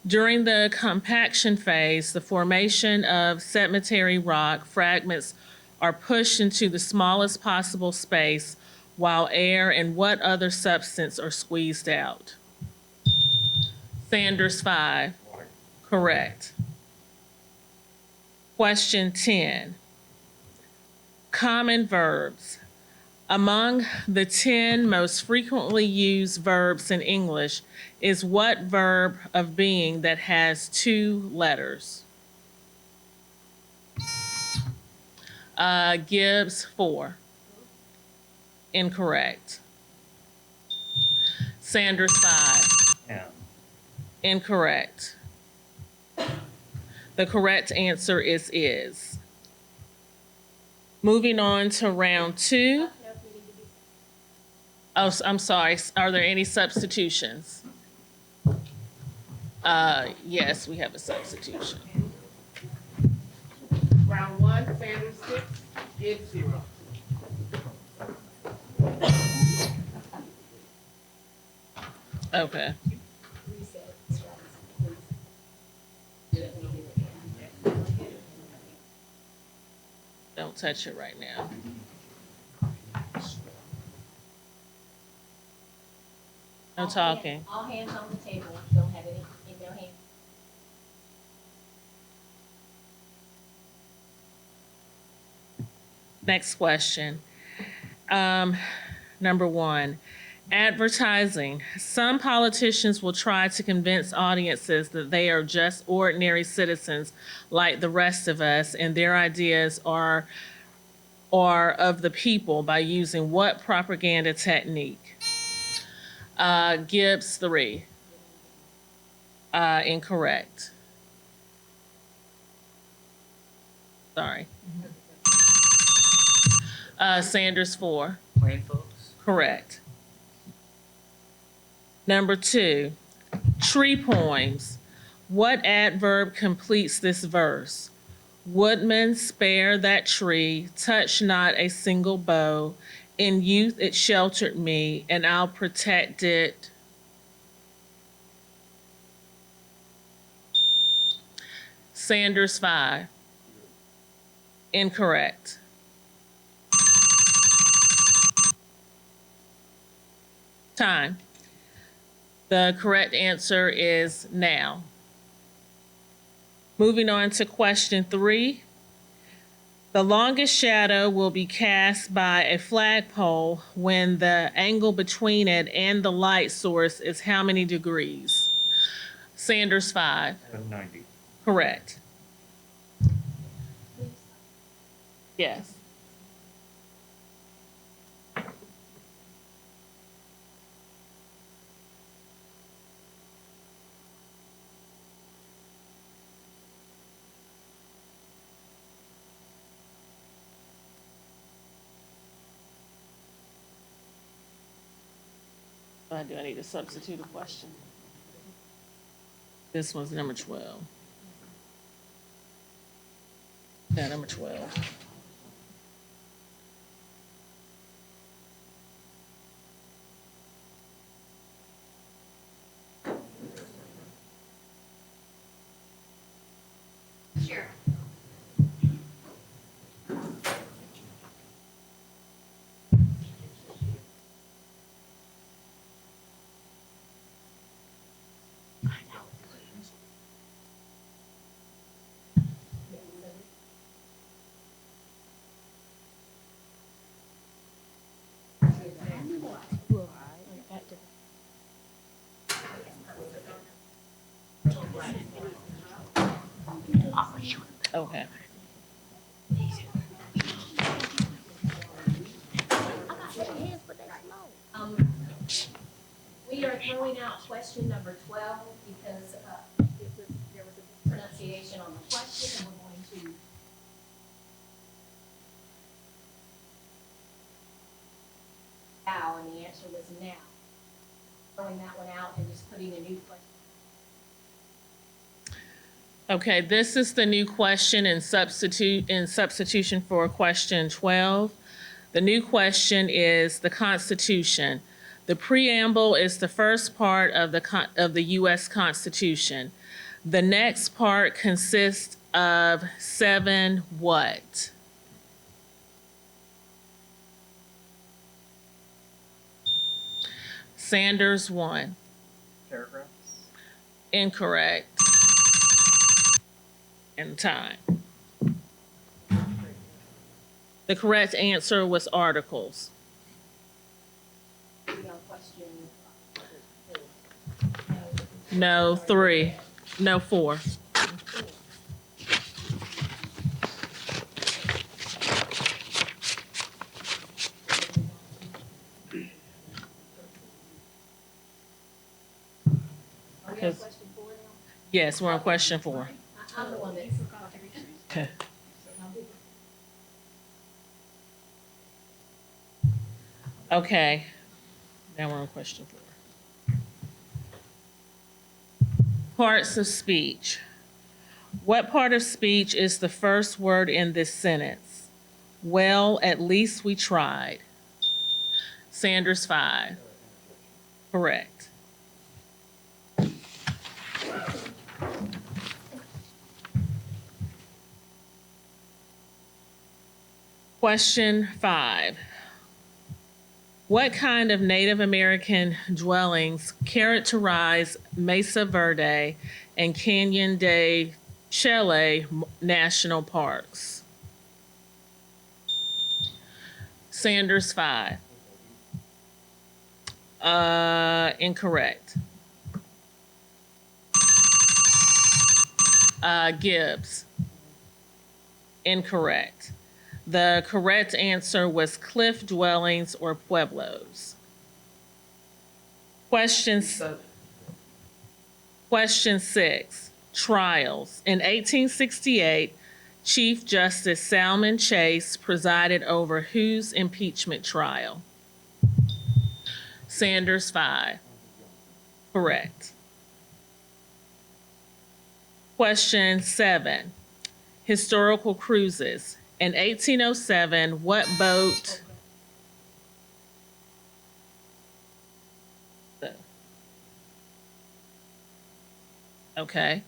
During the compaction phase, the formation of sedimentary rock fragments are pushed into the smallest possible space while air and what other substance are squeezed out? Sanders, 5. Water. Correct. Question 10. Common verbs. Among the 10 most frequently used verbs in English is what verb of being that has 2 letters? Gibbes, 4. Incorrect. Sanders, 5. M. Incorrect. The correct answer is. Moving on to round 2. Oh, I'm sorry. Are there any substitutions? Yes, we have a substitution. Round 1, Sanders 6, Gibbs 0. Okay. Don't touch it right now. No talking. All hands on the table, don't have any in their hand. Next question. Number 1, advertising. Some politicians will try to convince audiences that they are just ordinary citizens like the rest of us, and their ideas are of the people by using what propaganda technique? Gibbs, 3. Incorrect. Sorry. Sanders, 4. Plain folks. Correct. Number 2, tree poems. What adverb completes this verse? Woodman, spare that tree, touch not a single bough. In youth it sheltered me, and I'll protect it. Sanders, 5. Incorrect. Time. The correct answer is now. Moving on to question 3. The longest shadow will be cast by a flagpole when the angle between it and the light source is how many degrees? Sanders, 5. 90. Correct. Yes. Do I need to substitute a question? This one's number 12. Yeah, number 12. Sure. Okay. We are throwing out question number 12 because there was a pronunciation on the question, and we're going to now, and the answer was now. Throwing that one out and just putting a new question. Okay, this is the new question in substitution for question 12. The new question is the Constitution. The preamble is the first part of the U.S. Constitution. The next part consists of 7 what? Sanders, 1. Paragraphs? Incorrect. And time. The correct answer was articles. We on question No, 3. No, 4. Are we on question 4 now? Yes, we're on question 4. I'm the one that forgot everything. Okay. Okay. Now we're on question 4. Parts of speech. What part of speech is the first word in this sentence? Well, at least we tried. Sanders, 5. Correct. Question 5. What kind of Native American dwellings characterize Mesa Verde and Canyon de Chelly national parks? Sanders, 5. Incorrect. Gibbes. Incorrect. The correct answer was cliff dwellings or pueblos. Question 6, trials. In 1868, Chief Justice Salmon Chase presided over whose impeachment trial? Sanders, 5. Correct. Question 7, historical cruises. In 1807, what boat? Okay.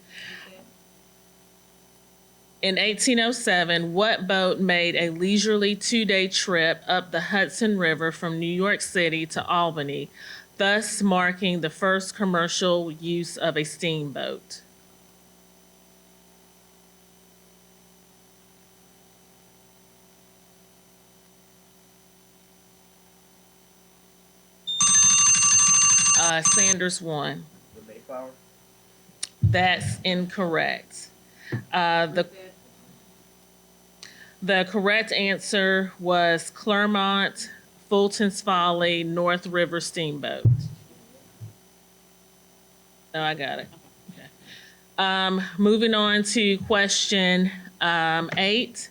In 1807, what boat made a leisurely 2-day trip up the Hudson River from New York City to Albany, thus marking the first commercial use of a steamboat? Sanders 1. The Mayflower? That's incorrect. The correct answer was Clermont, Fulton's Folly, North River Steamboat. No, I got it. Okay. Moving on to question 8.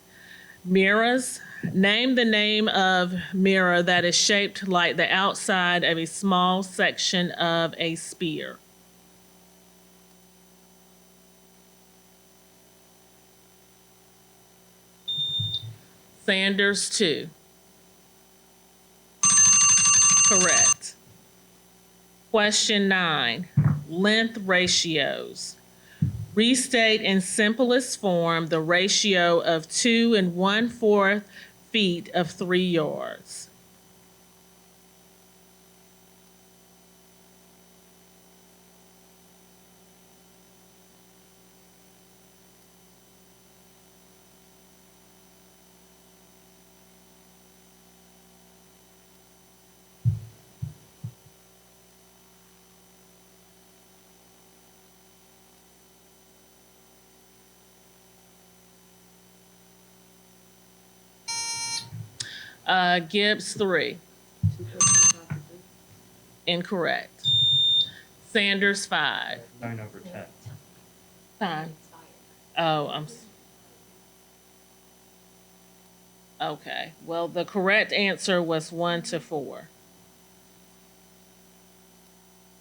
Mirrors. Name the name of mirror that is shaped like the outside of a small section of a spear. Sanders 2. Correct. Question 9. Length ratios. Restate in simplest form the ratio of 2 1/4 feet of 3 yards. Gibbes 3. Incorrect. Sanders 5. 9/10. Time. Oh, okay. Well, the correct answer was 1 to 4.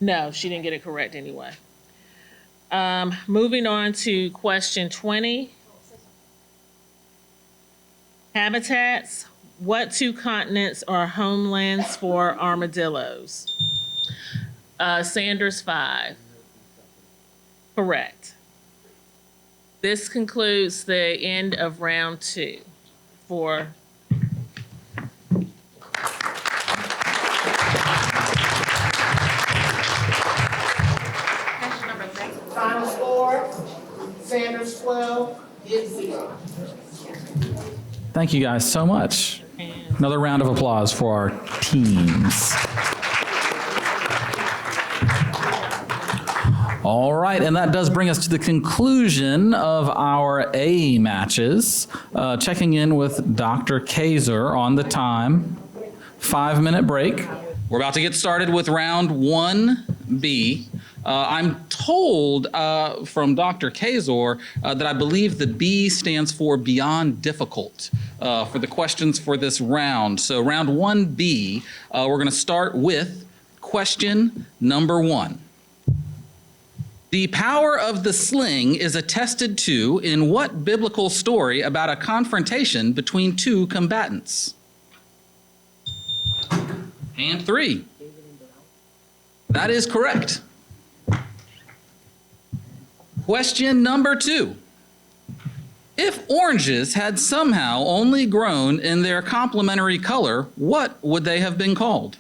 No, she didn't get it correct anyway. Moving on to question 20. Habitats. What 2 continents are homelands for armadillos? Sanders 5. Correct. This concludes the end of round 2 for Final score, Sanders 12, Gibbs 0. Thank you guys so much. Another round of applause for our teams. All right, and that does bring us to the conclusion of our A matches. Checking in with Dr. Kaiser on the time. 5-minute break. We're about to get started with round 1B. I'm told from Dr. Kaiser that I believe the B stands for beyond difficult for the questions for this round. So round 1B, we're going to start with question number 1. The power of the sling is attested to in what biblical story about a confrontation between 2 combatants? And 3. That is correct. Question number 2. If oranges had somehow only grown in their complementary color, what would they have been called?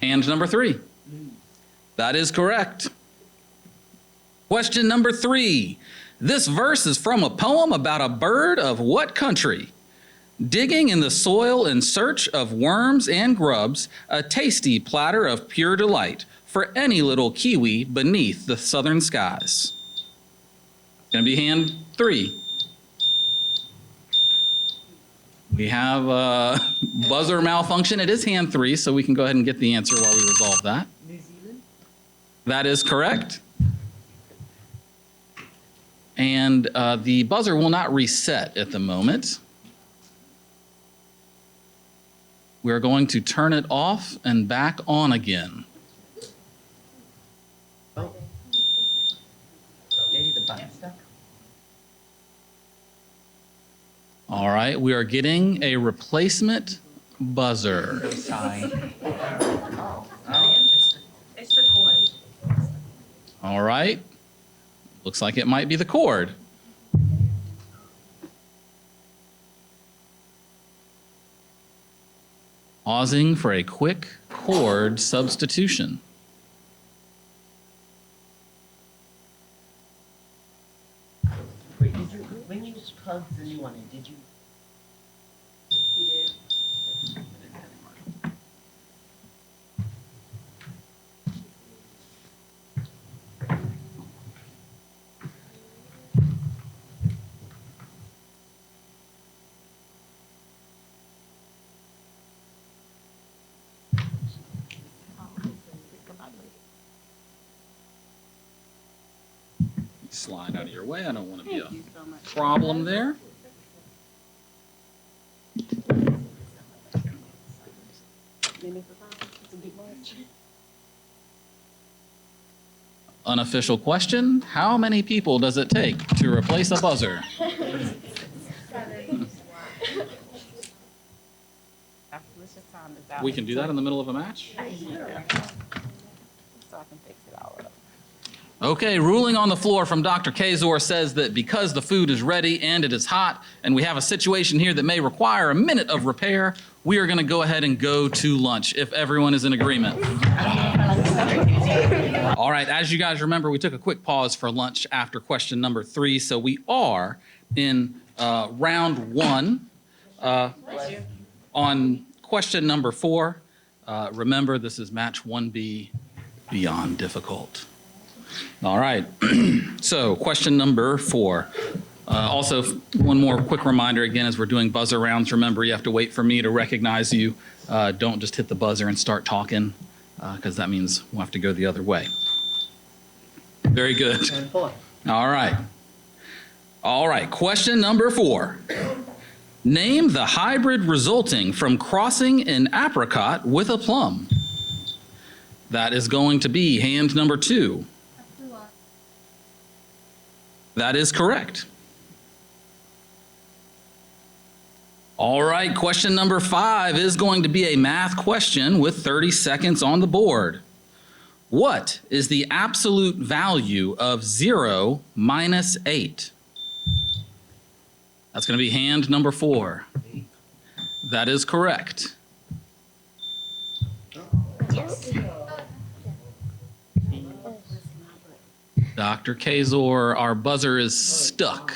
And number 3. That is correct. Question number 3. This verse is from a poem about a bird of what country? Digging in the soil in search of worms and grubs, a tasty platter of pure delight for any little kiwi beneath the southern skies. Gonna be hand 3. We have a buzzer malfunction. It is hand 3, so we can go ahead and get the answer while we resolve that. New Zealand? That is correct. And the buzzer will not reset at the moment. We're going to turn it off and back on again. Maybe the button stuck? All right, we are getting a replacement buzzer. Sign. It's the cord. All right, looks like it might be the cord. Pausing for a quick cord substitution. Wait, did you, when you plugged the new one in, did you? slide out of your way. I don't want to be a problem there. Unofficial question, how many people does it take to replace a buzzer? We can do that in the middle of a match? Okay, ruling on the floor from Dr. Kazor says that because the food is ready and it is hot, and we have a situation here that may require a minute of repair, we are going to go ahead and go to lunch, if everyone is in agreement. All right, as you guys remember, we took a quick pause for lunch after question number 3, so we are in round 1 on question number 4. Remember, this is match 1B, beyond difficult. All right, so question number 4. Also, one more quick reminder again, as we're doing buzzer rounds, remember you have to wait for me to recognize you. Don't just hit the buzzer and start talking, because that means we'll have to go the other way. Very good. All right. All right, question number 4. Name the hybrid resulting from crossing an apricot with a plum. That is going to be hand number 2. That is correct. All right, question number 5 is going to be a math question with 30 seconds on the board. What is the absolute value of 0 minus 8? That's going to be hand number 4. That is correct. Dr. Kazor, our buzzer is stuck.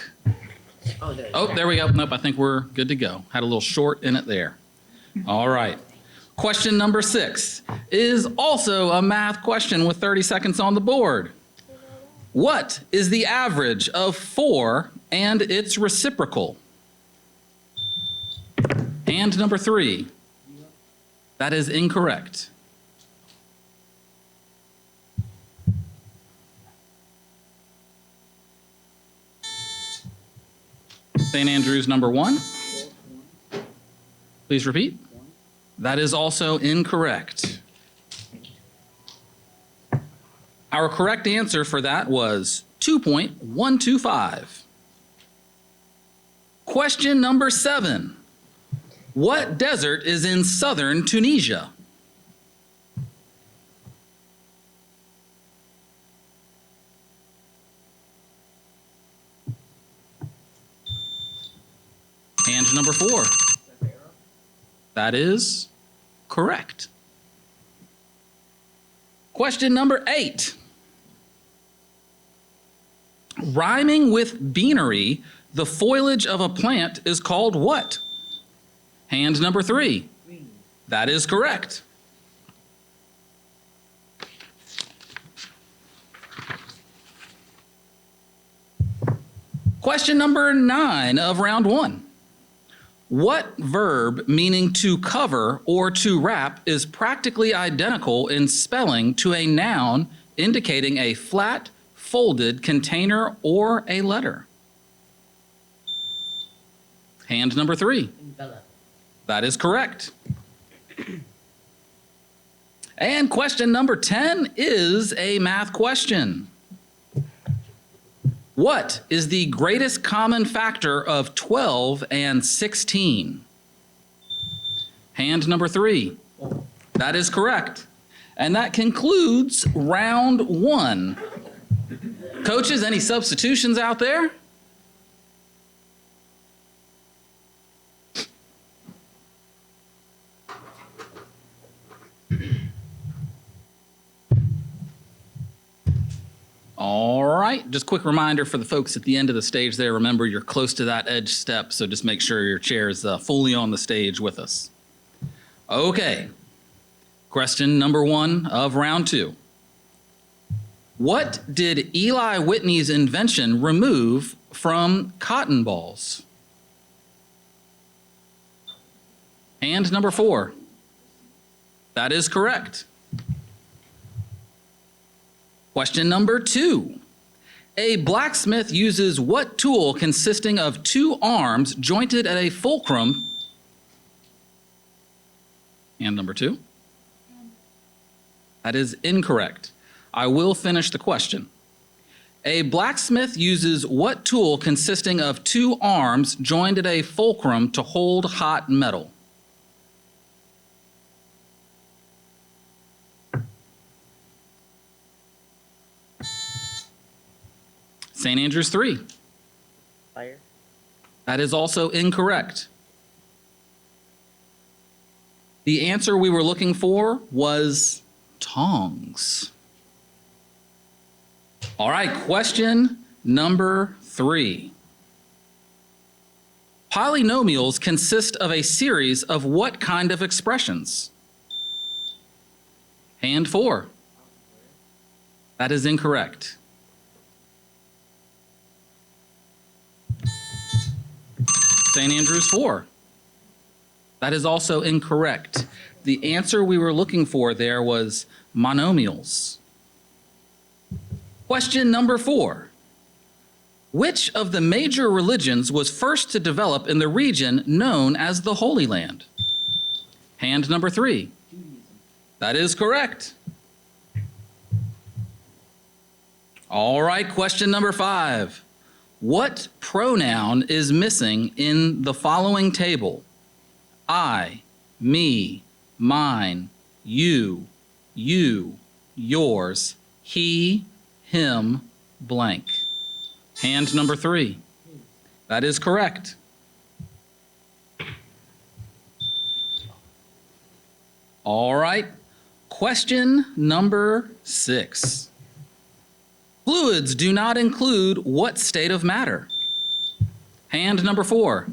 Oh, there we go. Nope, I think we're good to go. Had a little short in it there. All right. Question number 6 is also a math question with 30 seconds on the board. What is the average of 4 and its reciprocal? And number 3. That is incorrect. St. Andrews number 1. Please repeat. That is also incorrect. Our correct answer for that was 2.125. Question number 7. What desert is in southern Tunisia? And number 4. That is correct. Question number 8. Rhyming with beanery, the foliage of a plant is called what? Hand number 3. That is correct. Question number 9 of round 1. What verb meaning to cover or to wrap is practically identical in spelling to a noun indicating a flat, folded container or a letter? Hand number 3. Envelope. That is correct. And question number 10 is a math question. What is the greatest common factor of 12 and 16? Hand number 3. That is correct. And that concludes round 1. Coaches, any substitutions out there? All right, just quick reminder for the folks at the end of the stage there, remember you're close to that edge step, so just make sure your chair is fully on the stage with us. Okay, question number 1 of round 2. What did Eli Whitney's invention remove from cotton balls? And number 4. That is correct. Question number 2. A blacksmith uses what tool consisting of 2 arms jointed at a fulcrum? And number 2. That is incorrect. I will finish the question. A blacksmith uses what tool consisting of 2 arms joined at a fulcrum to hold hot metal? St. Andrews 3. Fire. That is also incorrect. The answer we were looking for was tongs. All right, question number 3. Polynomials consist of a series of what kind of expressions? Hand 4. That is incorrect. St. Andrews 4. That is also incorrect. The answer we were looking for there was monomials. Question number 4. Which of the major religions was first to develop in the region known as the Holy Land? Hand number 3. That is correct. All right, question number 5. What pronoun is missing in the following table? I, me, mine, you, yours, he, him, blank. Hand number 3. That is correct. All right. Question number 6. Fluids do not include what state of matter? Hand number 4.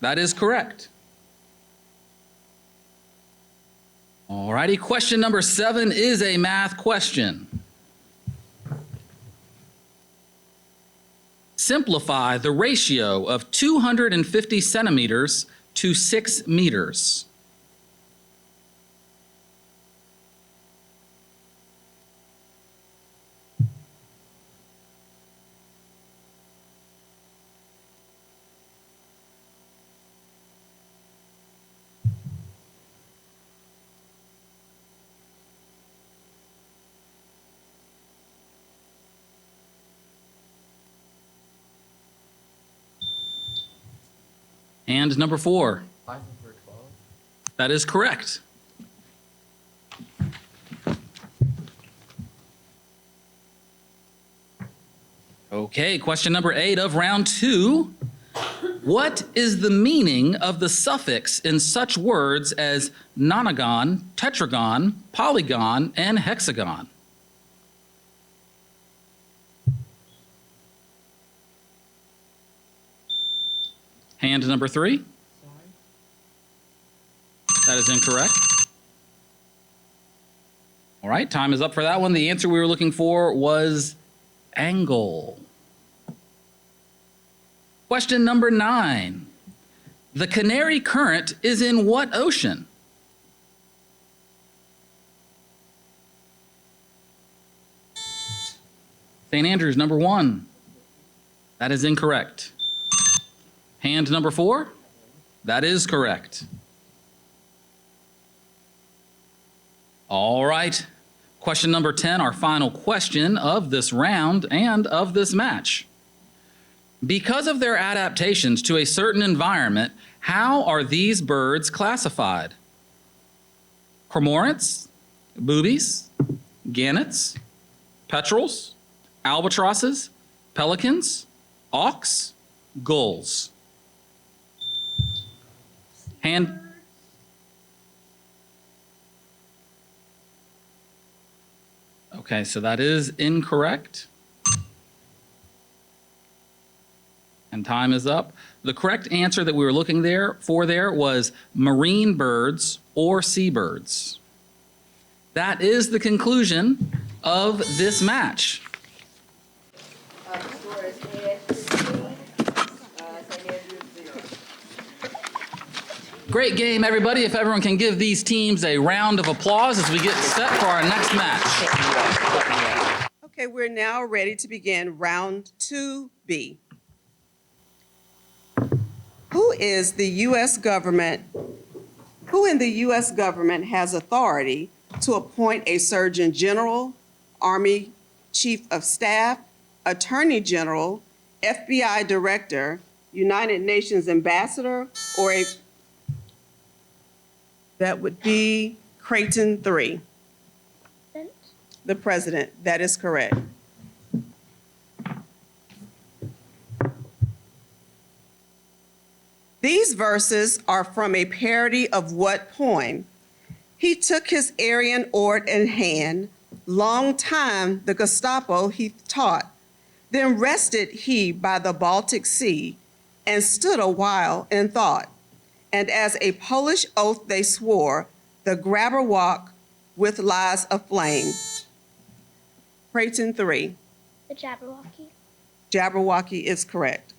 That is correct. All righty. Question number 7 is a math question. Simplify the ratio of 250 centimeters to 6 meters. And number 4. 5 over 12. That is correct. Okay, question number 8 of round 2. What is the meaning of the suffix in such words as nonagon, tetragon, polygon, and hexagon? Hand number 3. That is incorrect. All right, time is up for that one. The answer we were looking for was angle. Question number 9. The Canary Current is in what ocean? St. Andrews, number 1. That is incorrect. Hand number 4. That is correct. All right. Question number 10, our final question of this round and of this match. Because of their adaptations to a certain environment, how are these birds classified? Cormorants, boobies, gannets, petrels, albatrosses, pelicans, auks, gulls. Hand. Okay, so that is incorrect. And time is up. The correct answer that we were looking for there was marine birds or seabirds. That is the conclusion of this match. The score is Ed 15, St. Andrews 0. Great game, everybody. If everyone can give these teams a round of applause as we get set for our next match. Okay, Okay, we're now ready to begin round 2B. Who in the U.S. government has authority to appoint a Surgeon General, Army Chief of Staff, Attorney General, FBI Director, United Nations Ambassador, or a... That would be Crayton 3. The President, that is correct. These verses are from a parody of what poem? He took his Aryan ord in hand, long time the Gestapo he taught, then rested he by the Baltic Sea, and stood a while in thought. And as a Polish oath they swore, the grabber walk with lies aflame. Crayton 3. The Jabberwocky. Jabberwocky is correct.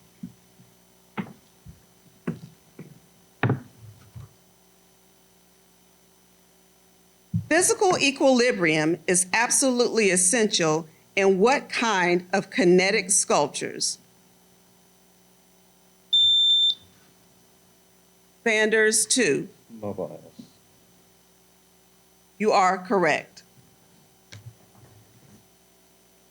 Physical equilibrium is absolutely essential in what kind of kinetic sculptures? Sanders 2. Mobiles. You are correct.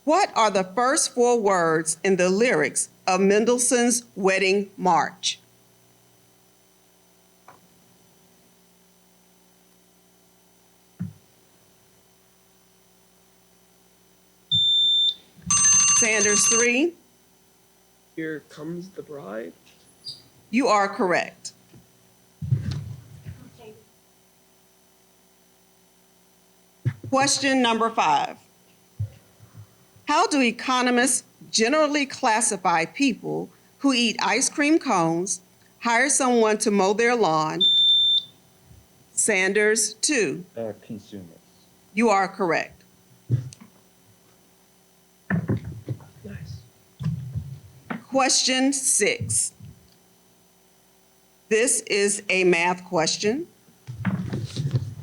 What are the first 4 words in the lyrics of Mendelssohn's Wedding March? Sanders 3. Here comes the bride. You are correct. Question number 5. How do economists generally classify people who eat ice cream cones, hire someone to mow their lawn? Sanders 2. Consumers. You are correct. Nice. Question 6. This is a math question.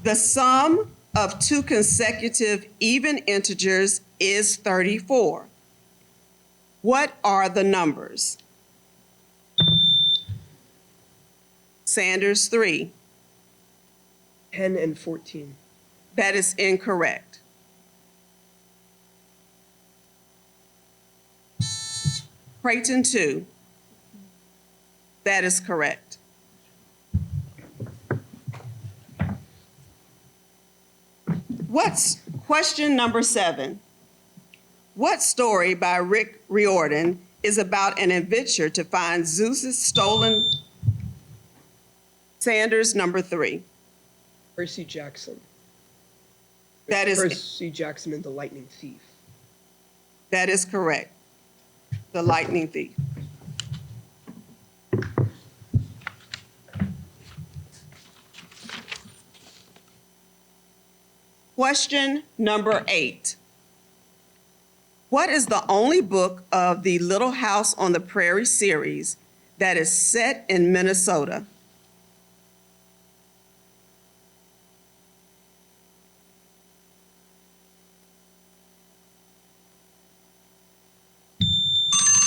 The sum of 2 consecutive even integers is 34. What are the numbers? Sanders 3. 10 and 14. That is incorrect. Crayton 2. That is correct. What's question number 7? What story by Rick Riordan is about an adventure to find Zeus's stolen? Sanders number 3. Percy Jackson. That is- Percy Jackson and the Lightning Thief. That is correct. The Lightning Thief. Question number 8. What is the only book of the Little House on the Prairie series that is set in Minnesota?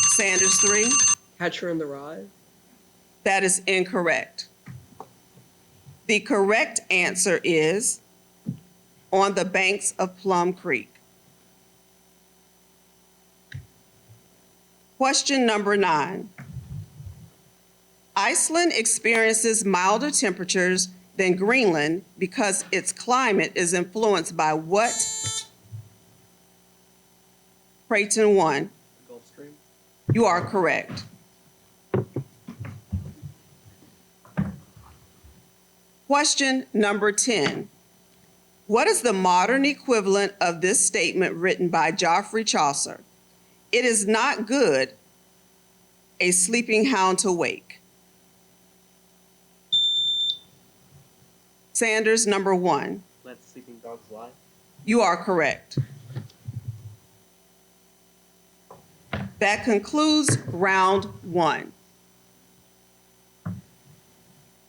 Sanders 3. Catcher in the Rye. That is incorrect. The correct answer is On the Banks of Plum Creek. Question number 9. Iceland experiences milder temperatures than Greenland because its climate is influenced by what? Crayton 1. Gulf Stream. You are correct. Question number 10. What is the modern equivalent of this statement written by Geoffrey Chaucer? It is not good a sleeping hound to wake. Sanders number 1. Let sleeping dogs lie. You are correct. That concludes round 1.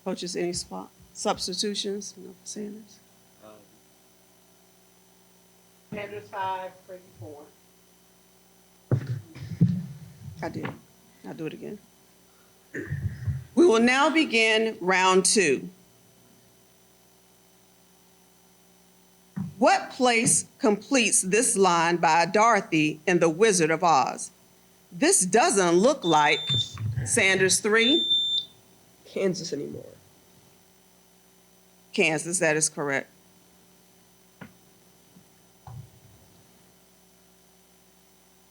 Coaches, any substitutions? No, Sanders? Sanders 5, Crayton 4. I did. I'll do it again. We will now begin round 2. What place completes this line by Dorothy in The Wizard of Oz? This doesn't look like Sanders 3, Kansas anymore. Kansas, that is correct.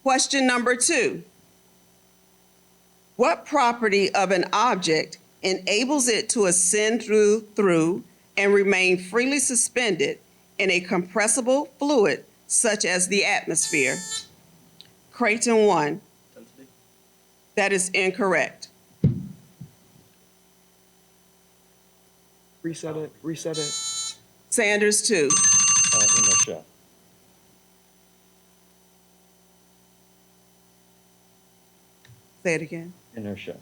Question number 2. What property of an object enables it to ascend through and remain freely suspended in a compressible fluid such as the atmosphere? Crayton 1. Density. That is incorrect. Reset it. Sanders 2. Inertia. Say it again. Inertia.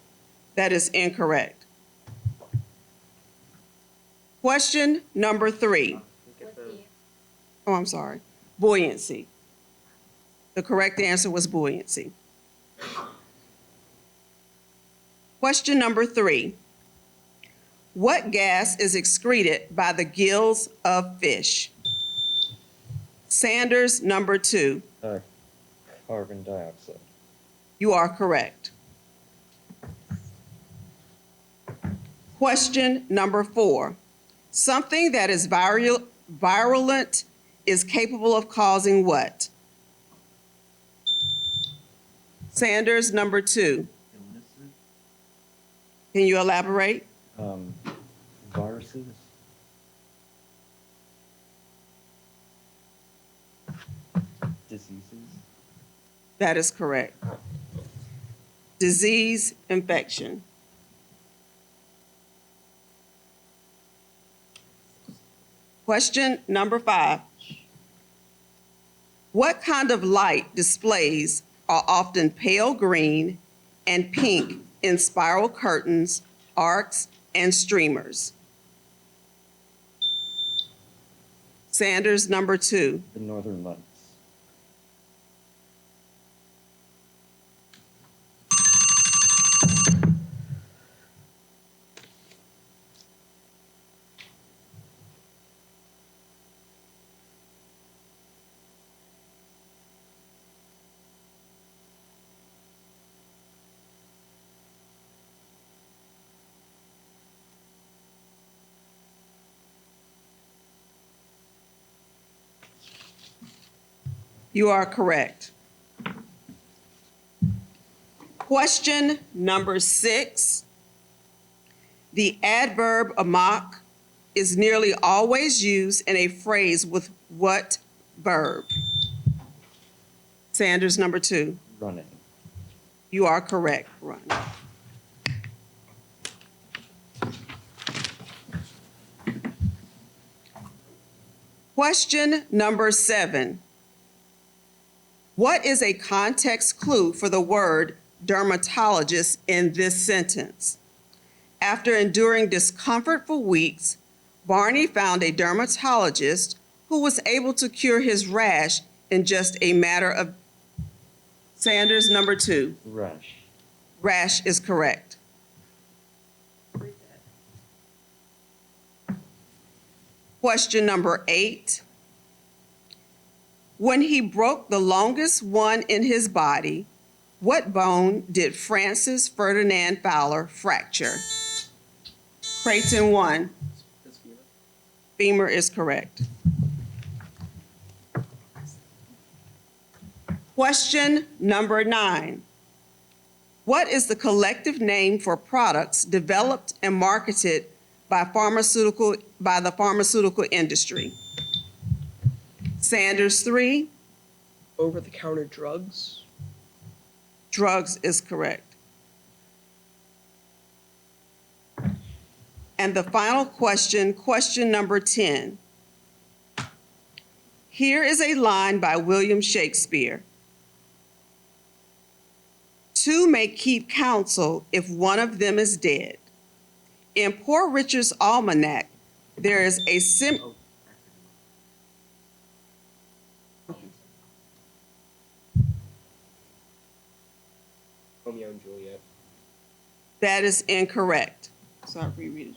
That is incorrect. Question number 3. Oh, I'm sorry. Buoyancy. The correct answer was buoyancy. Question number 3. What gas is excreted by the gills of fish? Sanders, number 2. Carbon dioxide. You are correct. Question number 4. Something that is virulent is capable of causing what? Sanders, number 2. Illnesses. Can you elaborate? Viruses. Diseases. That is correct. Disease, infection. Question number 5. What kind of light displays are often pale green and pink in spiral curtains, arcs, and streamers? Sanders, number 2. The northern lights. You are correct. Question number 6. The adverb amok is nearly always used in a phrase with what verb? Sanders, number 2. Running. You are correct, run. Question number 7. What is a context clue for the word dermatologist in this sentence? After enduring discomfort for weeks, Barney found a dermatologist who was able to cure his rash in just a matter of... Sanders, number 2. Rash. Rash is correct. Question number 8. When he broke the longest one in his body, what bone did Francis Ferdinand Fowler fracture? Crayton 1. Femur is correct. Question number 9. What is the collective name for products developed and marketed by the pharmaceutical industry? Sanders 3. Over-the-counter drugs. Drugs is correct. And the final question, question number 10. Here is a line by William Shakespeare. Two may keep counsel if one of them is dead. In Poor Richard's Almanac, there is a Romeo and Juliet. That is incorrect. So I'll reread it.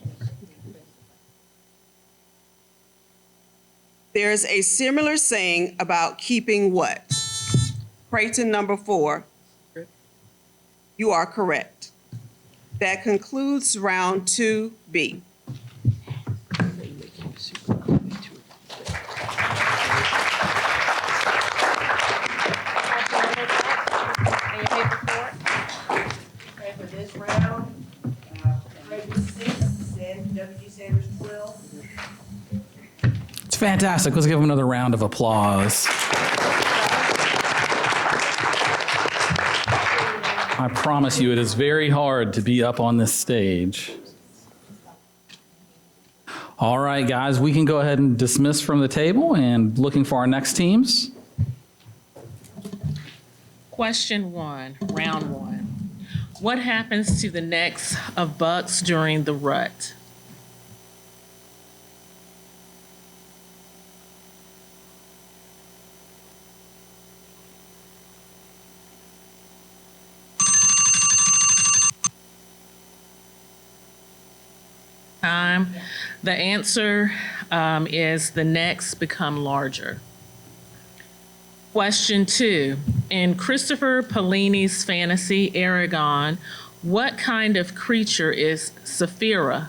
There's a similar saying about keeping what? Crayton number 4. You are correct. That concludes round 2B. Okay, for this round, Crayton 6, W.G. Sanders 12. It's fantastic. Let's give them another round of applause. I promise you, it is very hard to be up on this stage. All right, guys, we can go ahead and dismiss from the table and looking for our next teams. Question 1, round 1. What happens to the necks of bucks during the rut? Time. The answer is the necks become larger. Question 2. In Christopher Paolini's fantasy Aragon, what kind of creature is Saphira?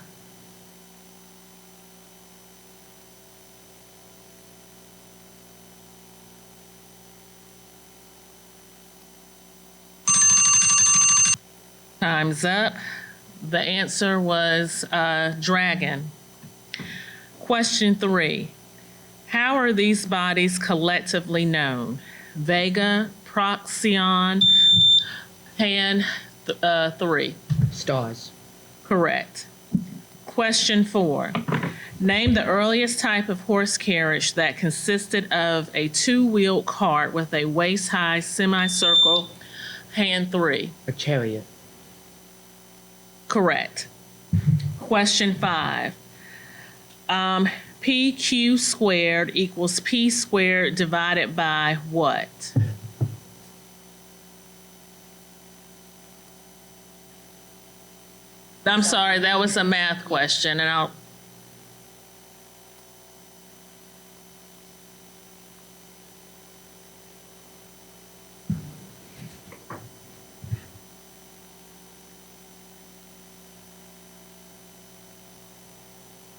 Time's up. The answer was dragon. Question 3. How are these bodies collectively known? Vega, Procyon, and 3. Stars. Correct. Question 4. Name the earliest type of horse carriage that consisted of a 2-wheeled cart with a waist-high semicircle, hand 3. A chariot. Correct. Question 5. PQ squared equals P squared divided by what? I'm sorry, that was a math question, and I'll.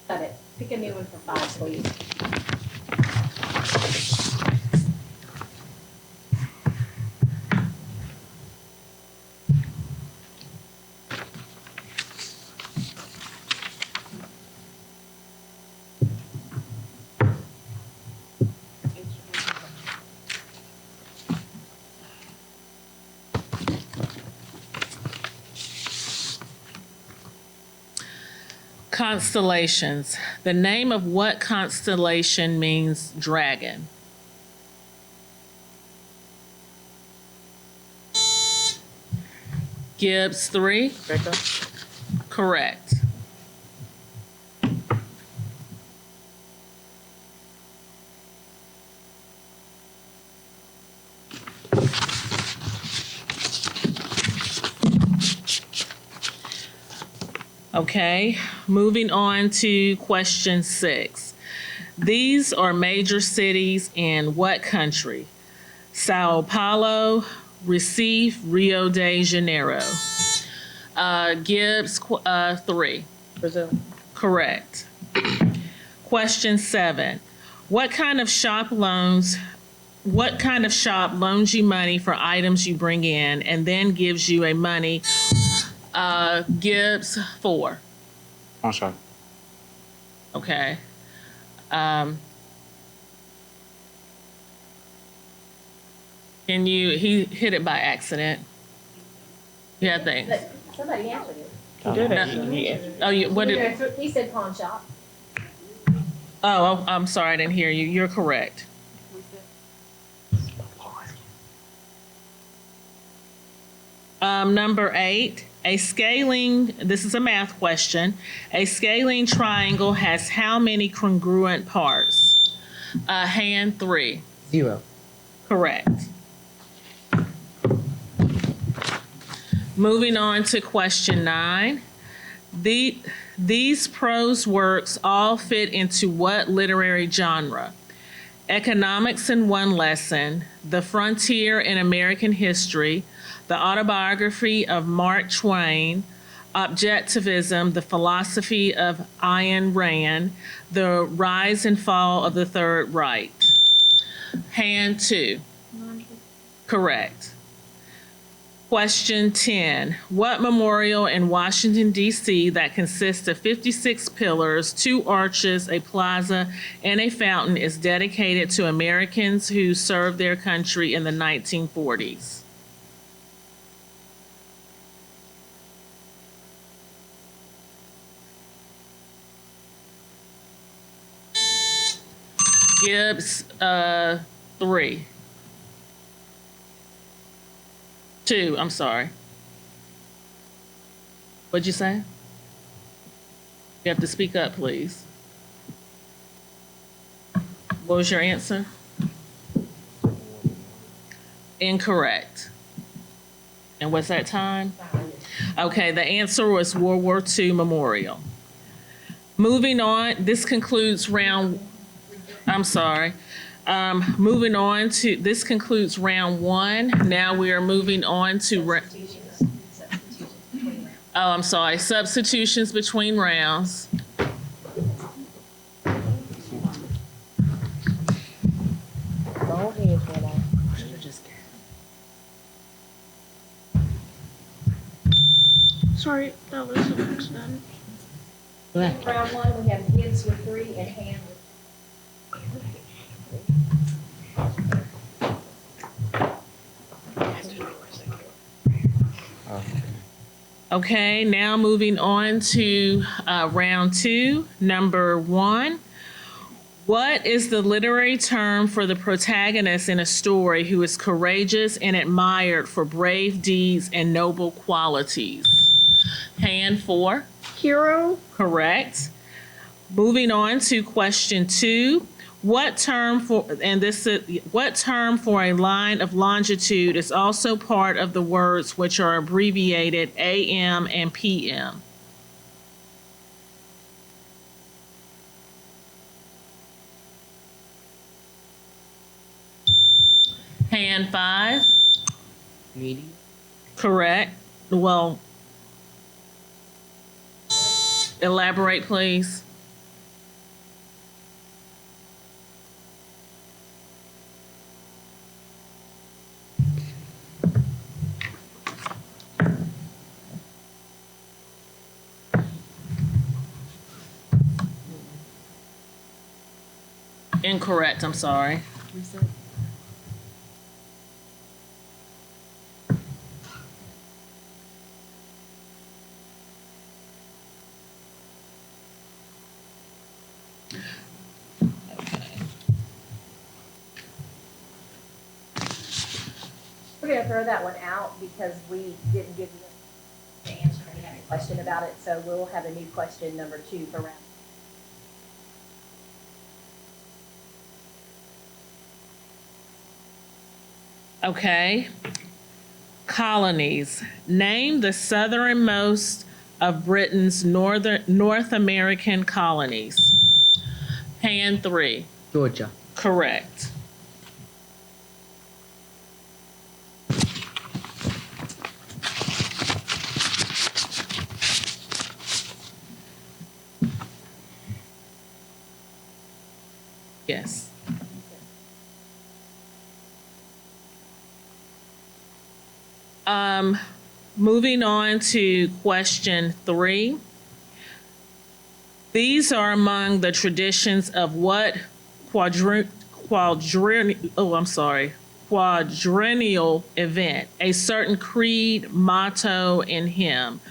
Got it. Pick a new one for 5, please. Constellations. The name of what constellation means dragon? Gibbes 3. Becca. Correct. Okay, moving on to question 6. These are major cities in what country? Sao Paulo, Recife, Rio de Janeiro. Gibbs 3. Brazil. Correct. Question 7. What kind of shop loans you money for items you bring in and then gives you a money? Gibbs 4. Pawn shop. Okay. He hit it by accident. Yeah, thanks. But somebody answered it. He did it. Oh, what did? He said pawn shop. Oh, I'm sorry, I didn't hear you. You're correct. Number 8, this is a math question. A scaling triangle has how many congruent parts? Hand 3. 0. Correct. Moving on to question 9. These prose works all fit into what literary genre? Economics in One Lesson, The Frontier in American History, The Autobiography of Mark Twain, Objectivism, The Philosophy of Ayn Rand, The Rise and Fall of the Third Reich. Hand 2. Correct. Question 10. What memorial in Washington, D.C. that consists of 56 pillars, 2 arches, a plaza, and a fountain is dedicated to Americans who served their country in the 1940s? Gibbes, 3. 2, I'm sorry. What'd you say? You have to speak up, please. What was your answer? Incorrect. And what's that time? Okay, the answer was World War II Memorial. Moving on, this concludes round, I'm sorry. Moving on to, this concludes round 1. Now we are moving on to, I'm sorry, substitutions between rounds. Sorry, that was an accident. Round 1, we have Gibbes with 3 and Hand with Okay, now moving on to round 2, number 1. What is the literary term for the protagonist in a story who is courageous and admired for brave deeds and noble qualities? Hand 4. Hero. Correct. Moving on to question 2. What term for a line of longitude is also part of the words which are abbreviated AM and PM? Hand 5. Medium. Correct. Well, elaborate, please. Incorrect, I'm sorry. We're gonna throw that one out because we didn't give you the answer and we had a question about it, so we'll have a new question, number 2 for round. Okay. Colonies. Name the southernmost of Britain's North American colonies. Hand 3. Georgia. Correct. Yes. Moving on to question 3. These are among the traditions of what quadrennial event, a certain creed, motto, and hymn.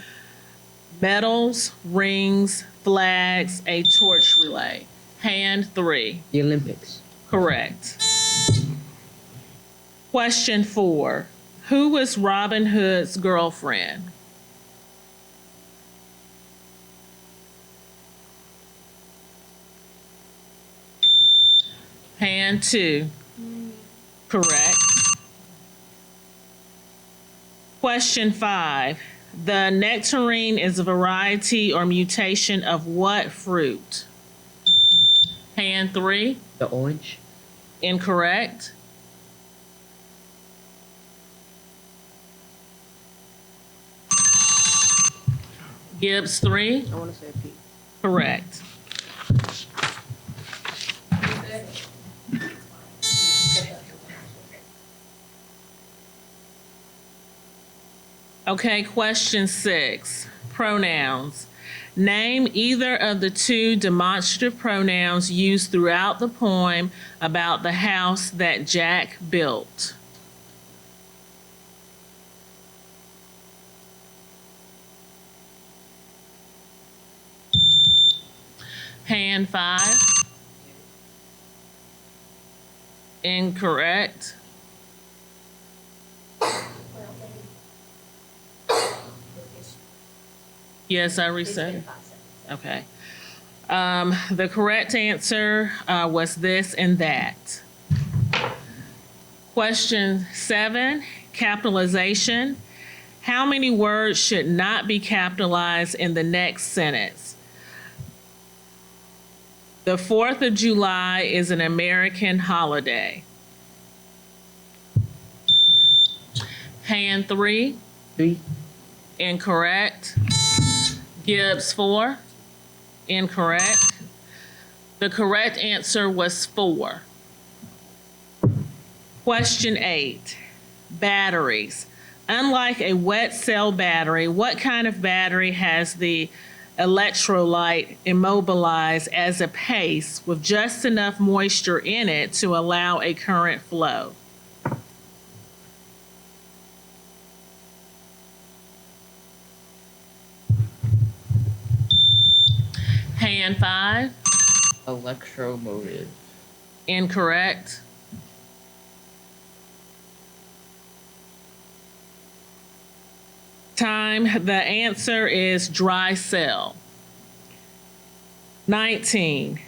Medals, rings, flags, a torch relay. Hand 3. The Olympics. Correct. Question 4. Who was Robin Hood's girlfriend? Hand 2. Correct. Question 5. The nectarine is a variety or mutation of what fruit? Hand 3. The orange. Incorrect. Gibbs 3. I want to say peach. Correct. Okay, question 6. Pronouns. Name either of the 2 demonstrative pronouns used throughout the poem about the house that Jack built. Hand 5. Incorrect. Yes, I reset. Okay. The correct answer was this and that. Question 7, capitalization. How many words should not be capitalized in the next sentence? The 4th of July is an American holiday. Hand 3. 3. Incorrect. Gibbs 4. Incorrect. The correct answer was 4. Question 8. Batteries. Unlike a wet cell battery, what kind of battery has the electrolyte immobilized as a paste with just enough moisture in it to allow a current flow? Hand 5. Electromotive. Incorrect. Time. The answer is dry cell. 19.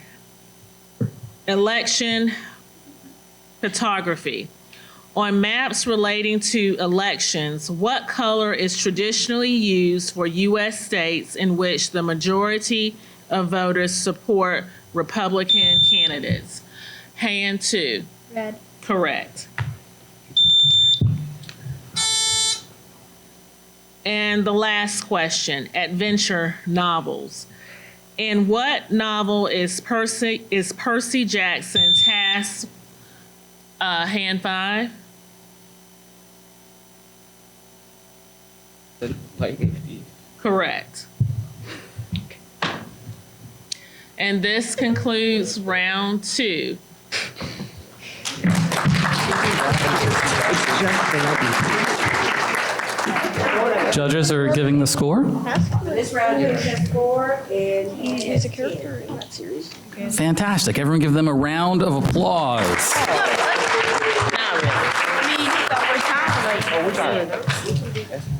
Election photography. On maps relating to elections, what color is traditionally used for U.S. states in which the majority of voters support Republican candidates? Hand 2. Red. Correct. And the last question, adventure novels. In what novel is Percy Jackson tasked? Hand 5. Correct. And this concludes round 2. Judges are giving the score. This round is a score, and he is a character in that series. Fantastic. Everyone give them a round of applause.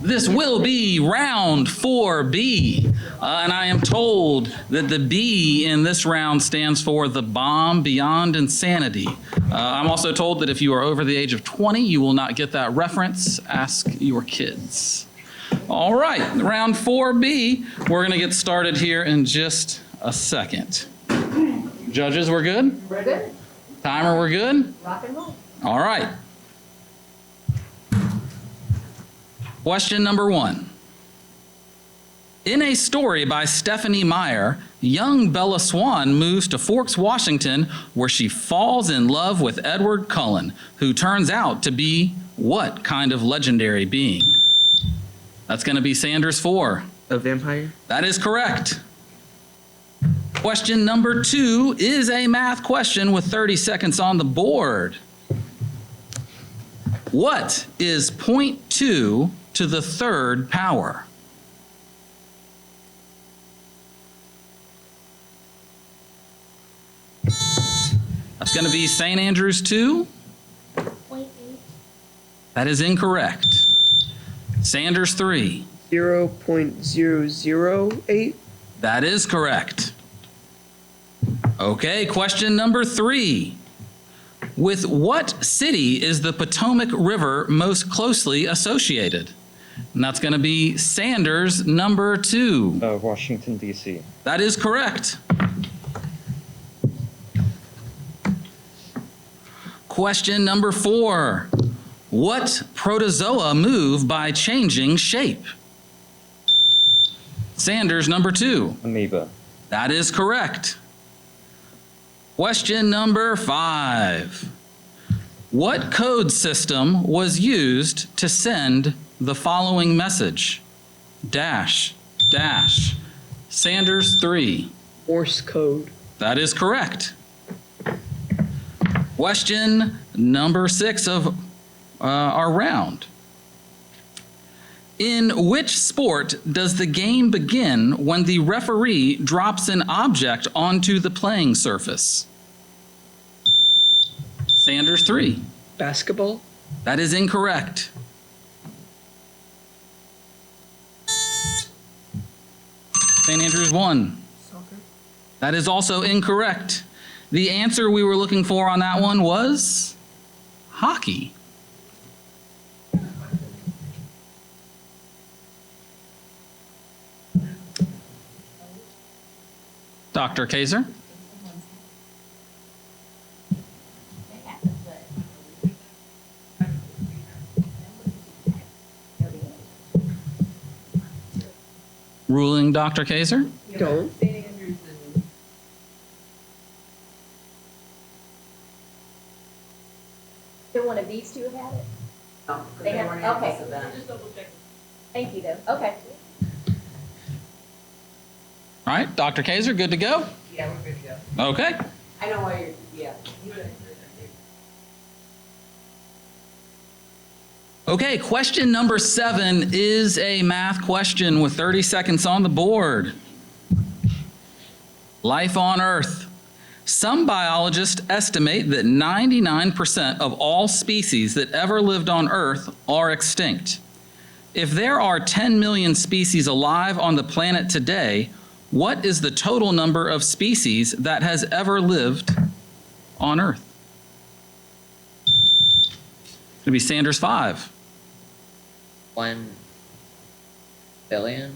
This will be round 4B. And I am told that the B in this round stands for the bomb beyond insanity. I'm also told that if you are over the age of 20, you will not get that reference. Ask your kids. All right, round 4B. We're going to get started here in just a second. Judges, we're good? We're good. Timer, we're good? Rock and roll. All right. Question number 1. In a story by Stephanie Meyer, young Bella Swan moves to Forks, Washington, where she falls in love with Edward Cullen, who turns out to be what kind of legendary being? That's going to be Sanders 4. A vampire? That is correct. Question number 2 is a math question with 30 seconds on the board. What is 0.2 to the 3rd power? That's going to be St. Andrews 2. 0.8. That is incorrect. Sanders 3. 0.008. That is correct. Okay, question number 3. With what city is the Potomac River most closely associated? And that's going to be Sanders, number 2. Washington, D.C. That is correct. Question number 4. What protozoa move by changing shape? Sanders, number 2. Amoeba. That is correct. Question number 5. What code system was used to send the following message? Dash, dash. Sanders, 3. Morse code. That is correct. Question number 6 of our round. In which sport does the game begin when the referee drops an object onto the playing surface? Sanders, 3. Basketball. That is incorrect. St. Andrews, 1. Soccer. That is also incorrect. The answer we were looking for on that one was hockey. Dr. Kaiser? Ruling, Dr. Kaiser? Don't. Either one of these two have had it? No, They have, weren't at okay. this event. Thank you, though. Okay. All right, Dr. Kaiser, good to go? Yeah, we're good to go. Okay. I know why you're, yeah. Okay, question number 7 is a math question with 30 seconds on the board. Life on Earth. Some biologists estimate that 99% of all species that ever lived on Earth are extinct. If there are 10 million species alive on the planet today, what is the total number of species that has ever lived on Earth? It's going to be Sanders, 5. 1 billion.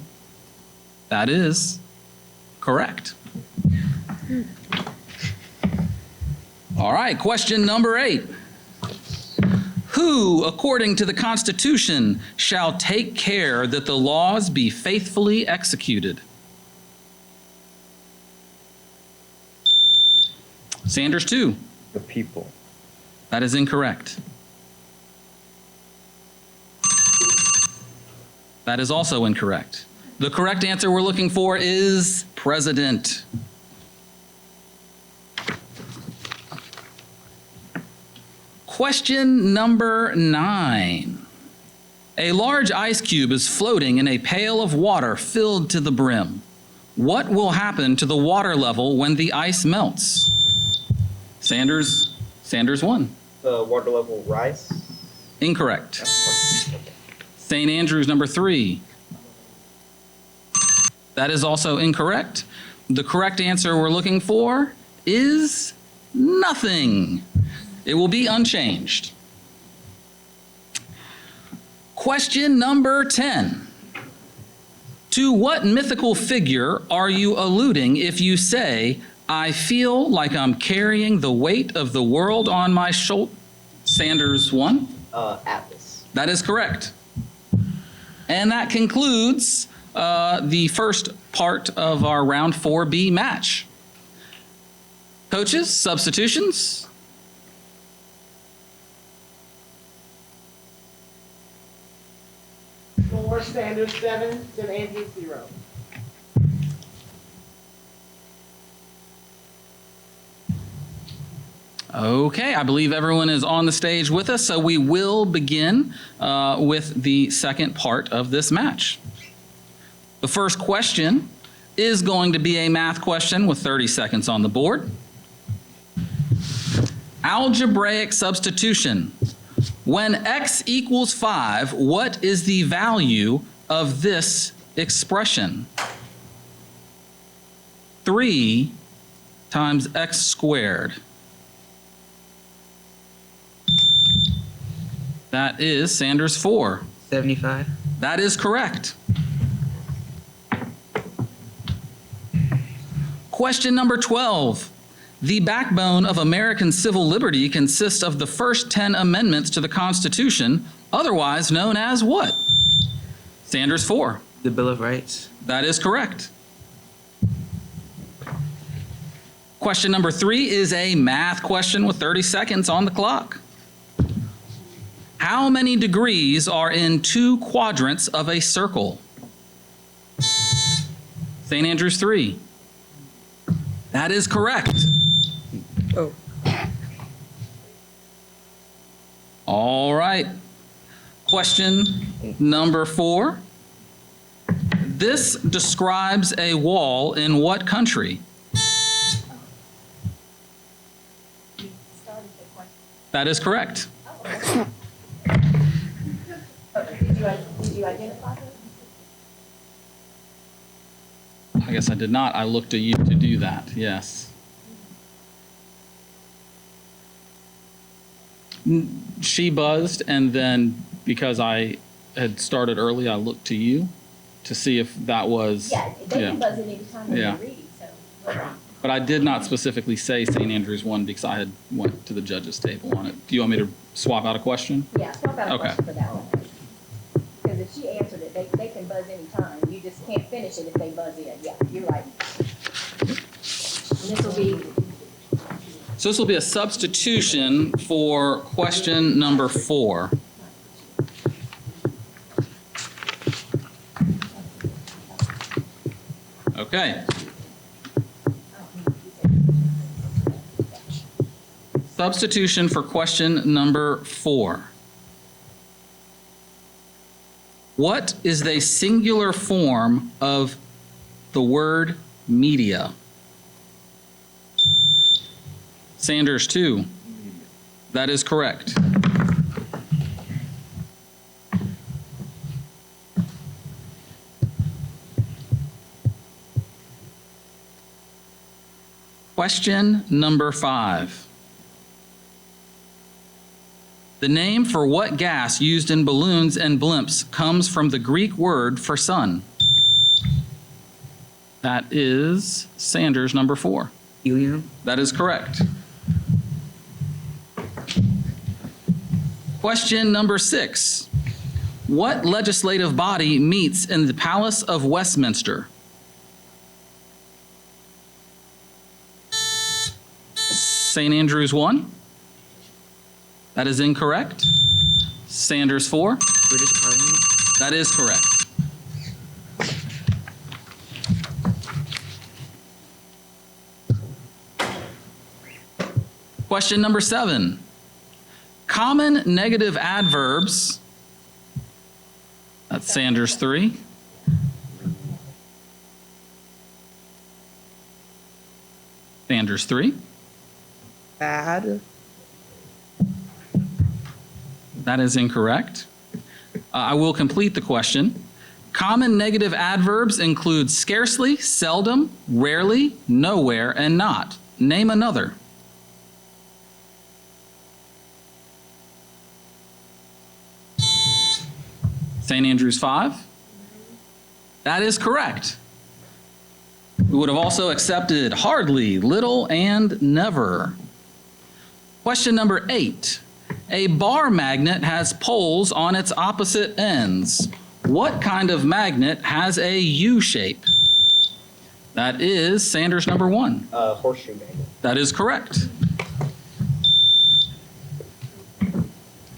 That is correct. All right, question number 8. Who, according to the Constitution, shall take care that the laws be faithfully executed? Sanders, 2. The people. That is incorrect. That is also incorrect. The correct answer we're looking for is president. Question number 9. A large ice cube is floating in a pail of water filled to the brim. What will happen to the water level when the ice melts? Sanders, 1. The water level rise? Incorrect. St. Andrews, number 3. That is also incorrect. The correct answer we're looking for is nothing. It will be unchanged. Question number 10. To what mythical figure are you alluding if you say, I feel like I'm carrying the weight of the world on my shoulder? Sanders, 1. Atlas. That is correct. And that concludes the first part of our round 4B match. Coaches, substitutions? For Sanders, 7, St. Andrews, 0. Okay, I believe everyone is on the stage with us, so we will begin with the second part of this match. The first question is going to be a math question with 30 seconds on the board. Algebraic substitution. When x equals 5, what is the value of this expression? 3 times x squared. That is Sanders, 4. 75. That is correct. Question number 12. The backbone of American civil liberty consists of the first 10 amendments to the Constitution, otherwise known as what? Sanders 4. The Bill of Rights. That is correct. Question number 3 is a math question with 30 seconds on the clock. How many degrees are in 2 quadrants of a circle? St. Andrews 3. That is correct. Oh. All right. Question number 4. This describes a wall in what country? That is correct. Did you identify her? I guess I did not. I looked to you to do that. Yes. She buzzed, and then because I had started early, I looked to you to see if that was. Yeah, they can buzz in anytime when Yeah. they're reading, so. But I did not specifically say St. Andrews 1 because I had went to the judges' table on it. Do you want me to swap out a question? Yeah, swap out a Okay. question for that one. Because if she answered it, they can buzz anytime. You just can't finish it if they buzz in. Yeah, you're right. And this will be, So this will be a substitution for question number 4. Okay. Substitution for question number 4. What is the singular form of the word media? Sanders 2. That is correct. Question number 5. The name for what gas used in balloons and blimps comes from the Greek word for sun? That is Sanders number 4. Helium. That is correct. Question number 6. What legislative body meets in the Palace of Westminster? St. Andrews 1. That is incorrect. Sanders 4. British Parliament. That is correct. Question number 7. Common negative adverbs. That's Sanders 3. Sanders 3. Bad. That is incorrect. I will complete the question. Common negative adverbs include scarcely, seldom, rarely, nowhere, and not. Name another. St. Andrews 5. That is correct. We would have also accepted hardly, little, and never. Question number 8. A bar magnet has poles on its opposite ends. What kind of magnet has a U shape? That is Sanders number 1. Horseshoe magnet. That is correct.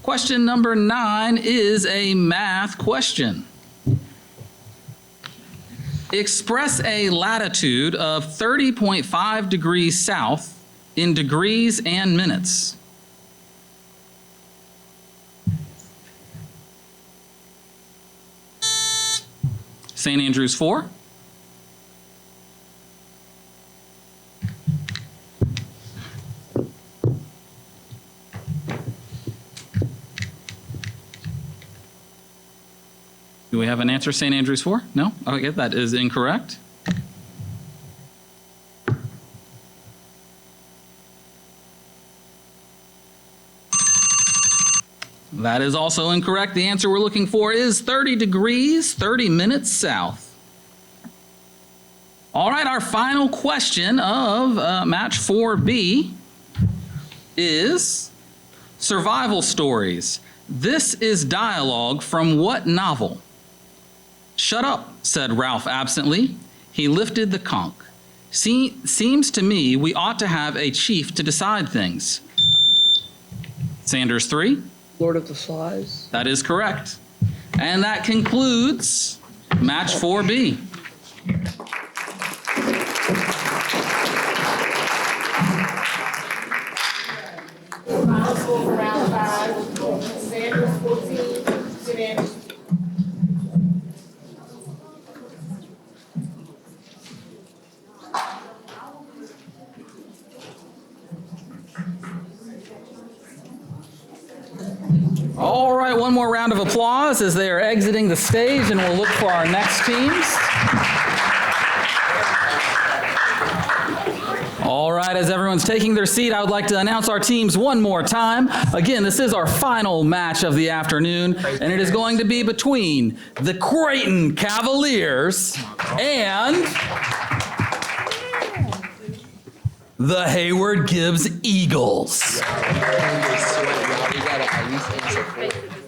Question number 9 is a math question. Express a latitude of 30.5 degrees south in degrees and minutes. St. Andrews 4. Do we have an answer, St. Andrews 4? No? Okay, that is incorrect. That is also incorrect. The answer we're looking for is 30 degrees, 30 minutes south. All right, our final question of match 4B is survival stories. This is dialogue from what novel? Shut up, said Ralph absently. He lifted the conch. Seems to me we ought to have a chief to decide things. Sanders 3. Lord of the Flies. That is correct. And that concludes match 4B. Final score for round 5, Sanders 14, St. Andrews. All right, one more round of applause as they are exiting the stage, and we'll look for our next teams. All right, as everyone's taking their seat, I would like to announce our teams one more time. Again, this is our final match of the afternoon, and it is going to be between the Crayton Cavaliers and the Heyward Gibbes Eagles.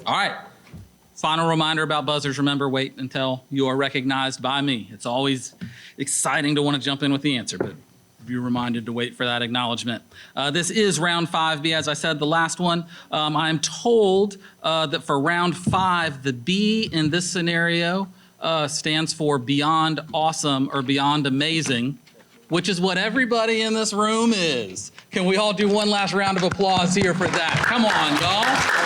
All right. Final reminder about buzzers. Remember, wait until you are recognized by me. It's always exciting to want to jump in with the answer, but be reminded to wait for that acknowledgement. This is round 5B, as I said, the last one. I'm told that for round 5, the B in this scenario stands for beyond awesome or beyond amazing, which is what everybody in this room is. Can we all do one last round of applause here for that? Come on, y'all.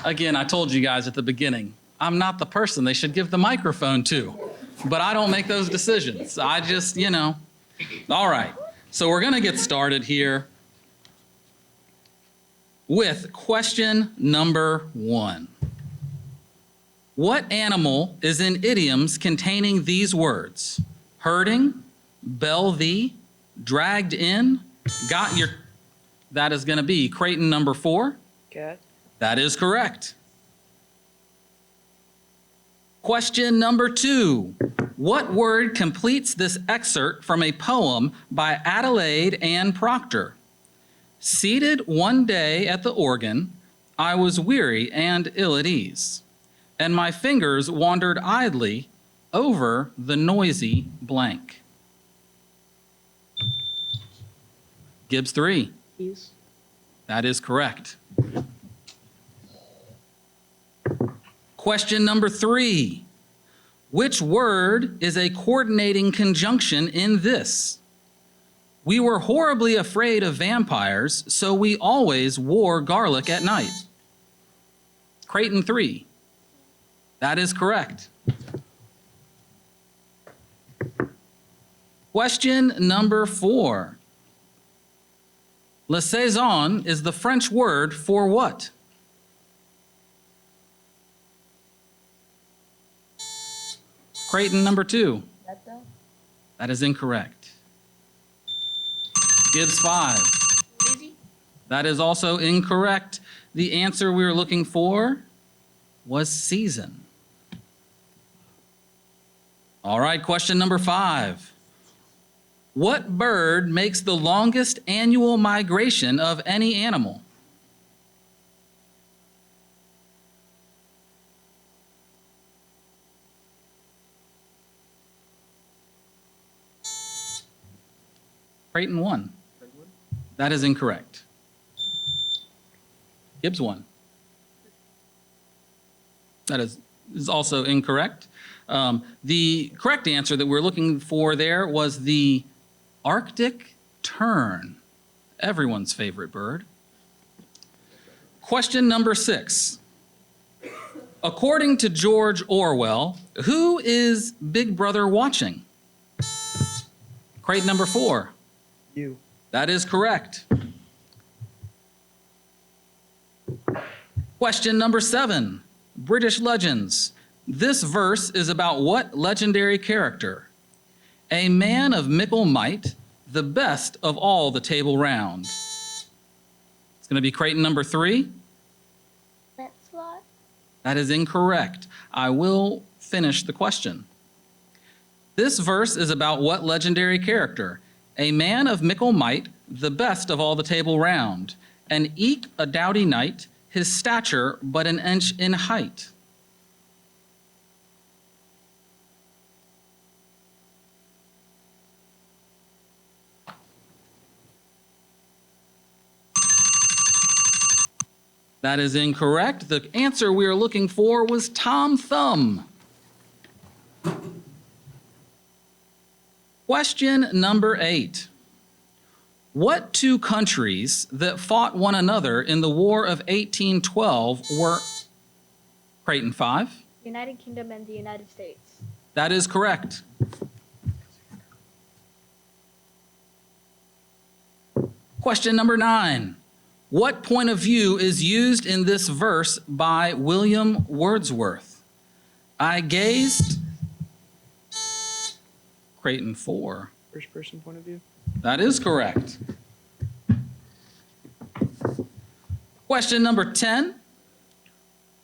Again, I told you guys at the beginning, I'm not the person they should give the microphone to, but I don't make those decisions. I just, All right, so we're gonna get started here with question number 1. What animal is in idioms containing these words? Herding, bell thee, dragged in, got your... That is going to be Crayton number 4. Cat. That is correct. Question number 2. What word completes this excerpt from a poem by Adelaide Ann Proctor? Seated one day at the organ, I was weary and ill at ease, and my fingers wandered idly over the noisy blank. Gibbes 3. Keys. That is correct. Question number 3. Which word is a coordinating conjunction in this? We were horribly afraid of vampires, so we always wore garlic at night. Crayton 3. That is correct. Question number 4. La saison is the French word for what? Crayton number 2. That is incorrect. Gibbes 5. That is also incorrect. The answer we were looking for was season. All right, question number 5. What bird makes the longest annual migration of any animal? Crayton 1. That is incorrect. Gibbes 1. That is also incorrect. The correct answer that we're looking for there was the Arctic tern, everyone's favorite bird. Question number 6. According to George Orwell, who is Big Brother watching? Crate number 4. You. That is correct. Question number 7. British legends. This verse is about what legendary character? A man of mickle might, the best of all the table round. It's going to be Crayton number 3. Lancelot. That is incorrect. I will finish the question. This verse is about what legendary character? A man of mickle might, the best of all the Table Round, and eke a doughty knight, his stature but an inch in height. That is incorrect. The answer we are looking for was Tom Thumb. Question number 8. What two countries that fought one another in the War of 1812 were Crayton 5? United Kingdom and the United States. That is correct. Question number 9. What point of view is used in this verse by William Wordsworth? I gazed. Crayton 4. First person point of view? That is correct. Question number 10.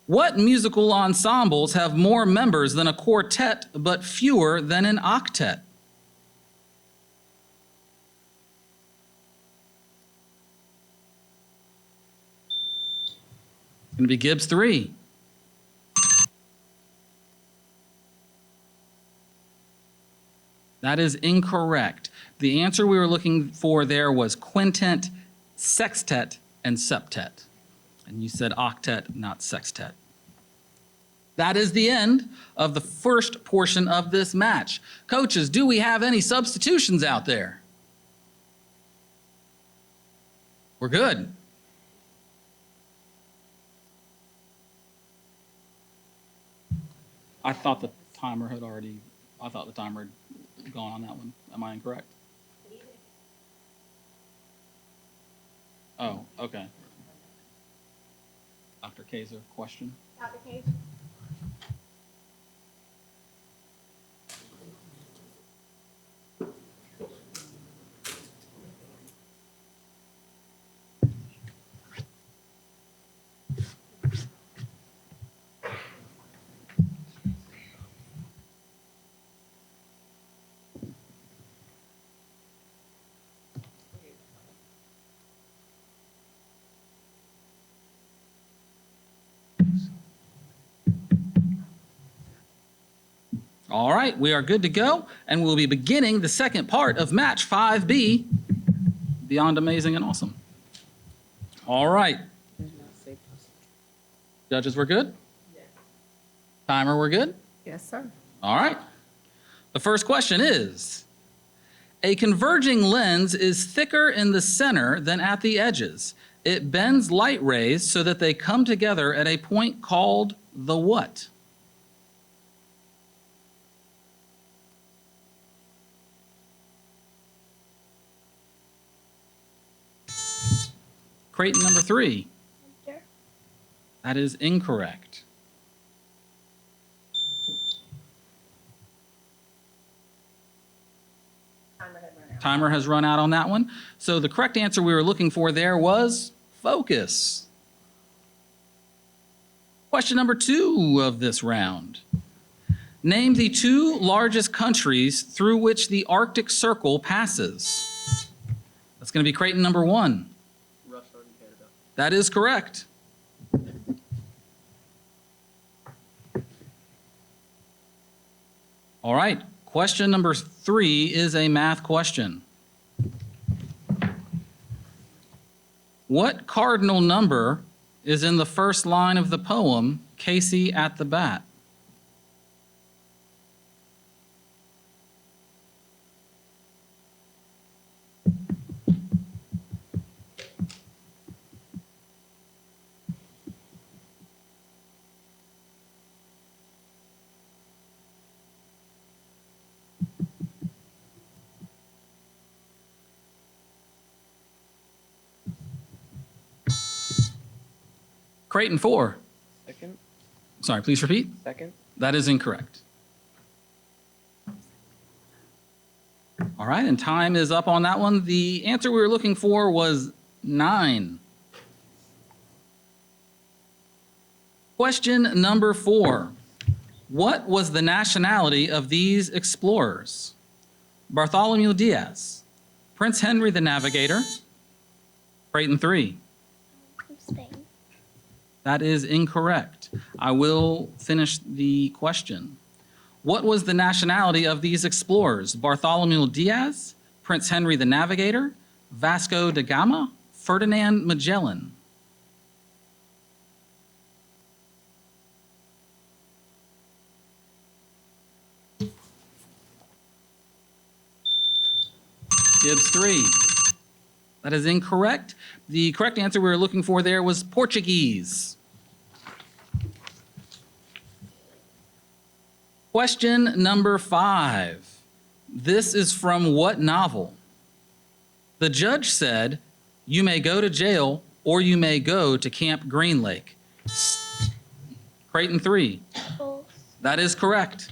What musical ensembles have more members than a quartet but fewer than an octet? It's going to be Gibbes 3. That is incorrect. The answer we were looking for there was quintet, sextet, and septet. And you said octet, not sextet. That is the end of the first portion of this match. Coaches, do we have any substitutions out there? We're good. I thought the timer had gone on that one. Am I incorrect? Oh, okay. Dr. Kaiser, question? Dr. Case? All right, we are good to go, and we'll be beginning the second part of match 5B, Beyond Amazing and Awesome. All right. Judges, we're good? Yes. Timer, we're good? Yes, sir. All right. The first question is, a converging lens is thicker in the center than at the edges. It bends light rays so that they come together at a point called the what? Crayton number 3. That is incorrect. Timer has run out on that one. So the correct answer we were looking for there was focus. Question number 2 of this round. Name the 2 largest countries through which the Arctic Circle passes. That's going to be Crayton number 1. Russia and Canada. That is correct. All right, question number 3 is a math question. What cardinal number is in the first line of the poem, Casey at the Bat? Crayton 4. Second. Sorry, please repeat. Second. That is incorrect. All right, and time is up on that one. The answer we were looking for was 9. Question number 4. What was the nationality of these explorers? Bartholomew Diaz, Prince Henry the Navigator, Crayton 3. Spain. That is incorrect. I will finish the question. What was the nationality of these explorers? Bartholomew Diaz, Prince Henry the Navigator, Vasco da Gama, Ferdinand Magellan. Gibbes 3. That is incorrect. The correct answer we were looking for there was Portuguese. Question number 5. This is from what novel? The judge said, "You may go to jail or you may go to Camp Green Lake." Crayton 3. False. That is correct.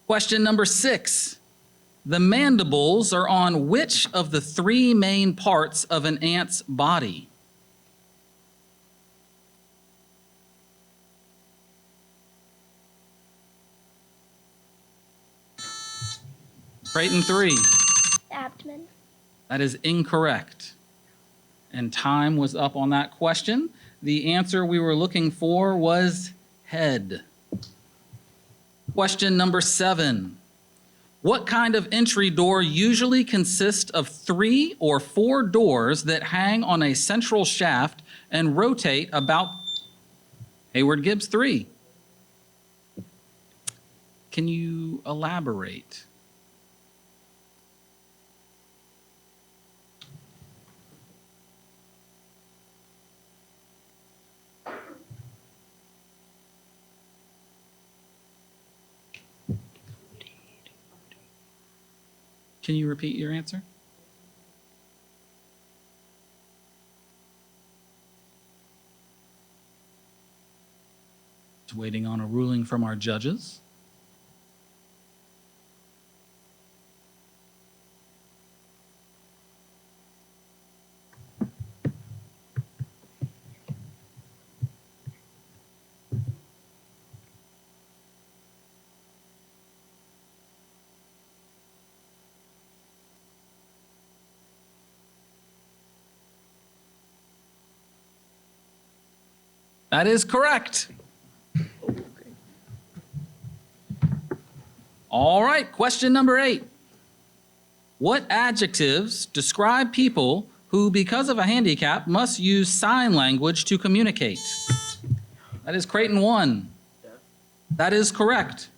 Question number 6. The mandibles are on which of the 3 main parts of an ant's body? Crayton 3. Abdomen. That is incorrect. And time was up on that question. The answer we were looking for was head. Question number 7. What kind of entry door usually consists of 3 or 4 doors that hang on a central shaft and rotate about? Heyward Gibbes 3. Can you elaborate? Can you repeat your answer? Just waiting on a ruling from our judges. That is correct. All right, question number 8. What adjectives describe people who, because of a handicap, must use sign language to communicate? That is Crayton 1. That is correct.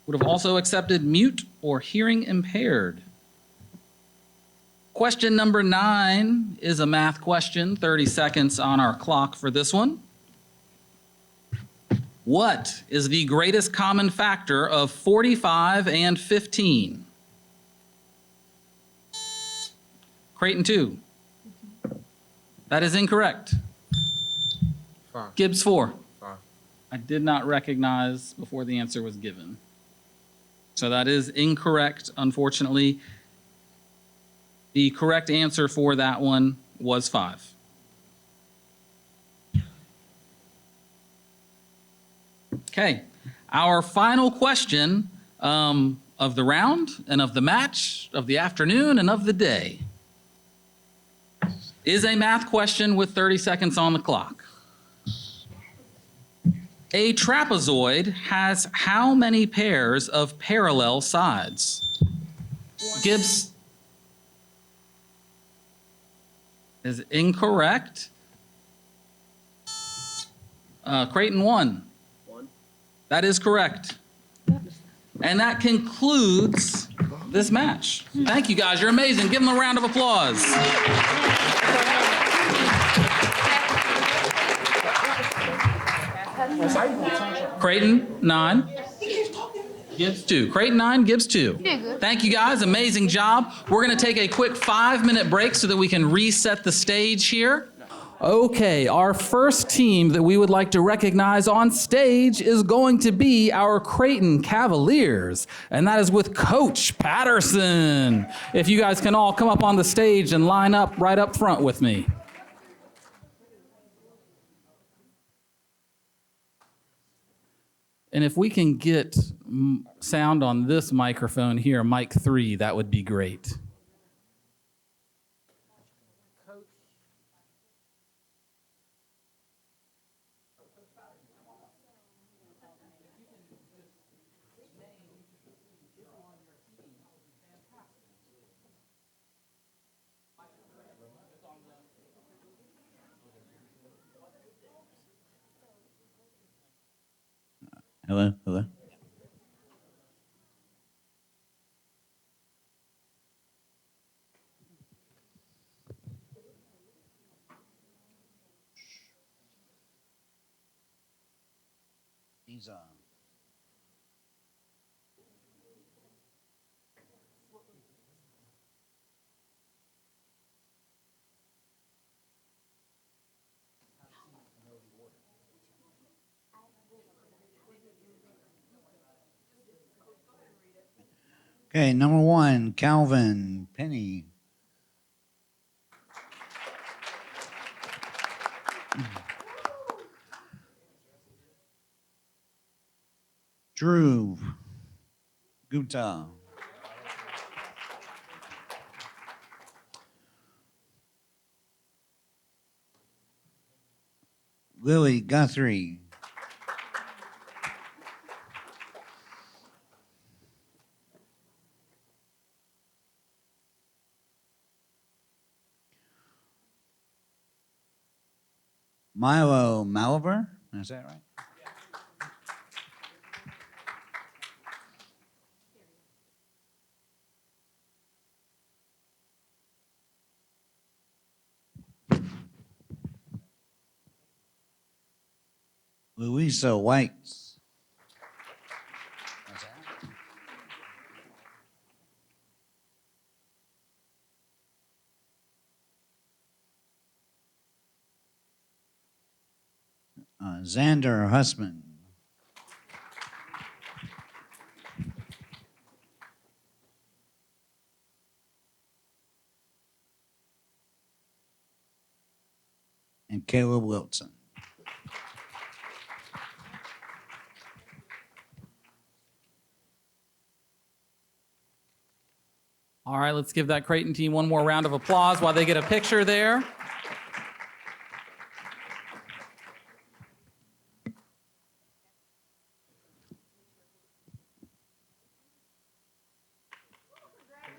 Would have also accepted mute or hearing impaired. Question number 9 is a math question, 30 seconds on our clock for this one. What is the greatest common factor of 45 and 15? Crayton 2. That is incorrect. 5. Gibbes 4. 5. I did not recognize before the answer was given. So that is incorrect, unfortunately. The correct answer for that one was 5. Okay, our final question of the round and of the match, of the afternoon and of the day is a math question with 30 seconds on the clock. A trapezoid has how many pairs of parallel sides? Gibbes is incorrect. Crayton 1. 1. That is correct. And that concludes this match. Thank you guys, you're amazing. Give them a round of applause. Crayton 9. Gibbes 2. Crayton 9, Gibbes 2. Thank you guys, amazing job. We're gonna take a quick 5-minute break so that we can reset the stage here. Okay, our first team that we would like to recognize on stage is going to be our Crayton Cavaliers, and that is with Coach Patterson. If you guys can all come up on the stage and line up right up front with me. And if we can get sound on this microphone here, mic 3, that would be great. Hello, hello. He's on. Okay, number 1, Calvin Penny. Drew Gupta. Lily Guthrie. Milo Malaver, is that right? Louisa White. Xander Hussman. And Caleb Wilson. All right, let's give that Crayton team one more round of applause while they get a picture there.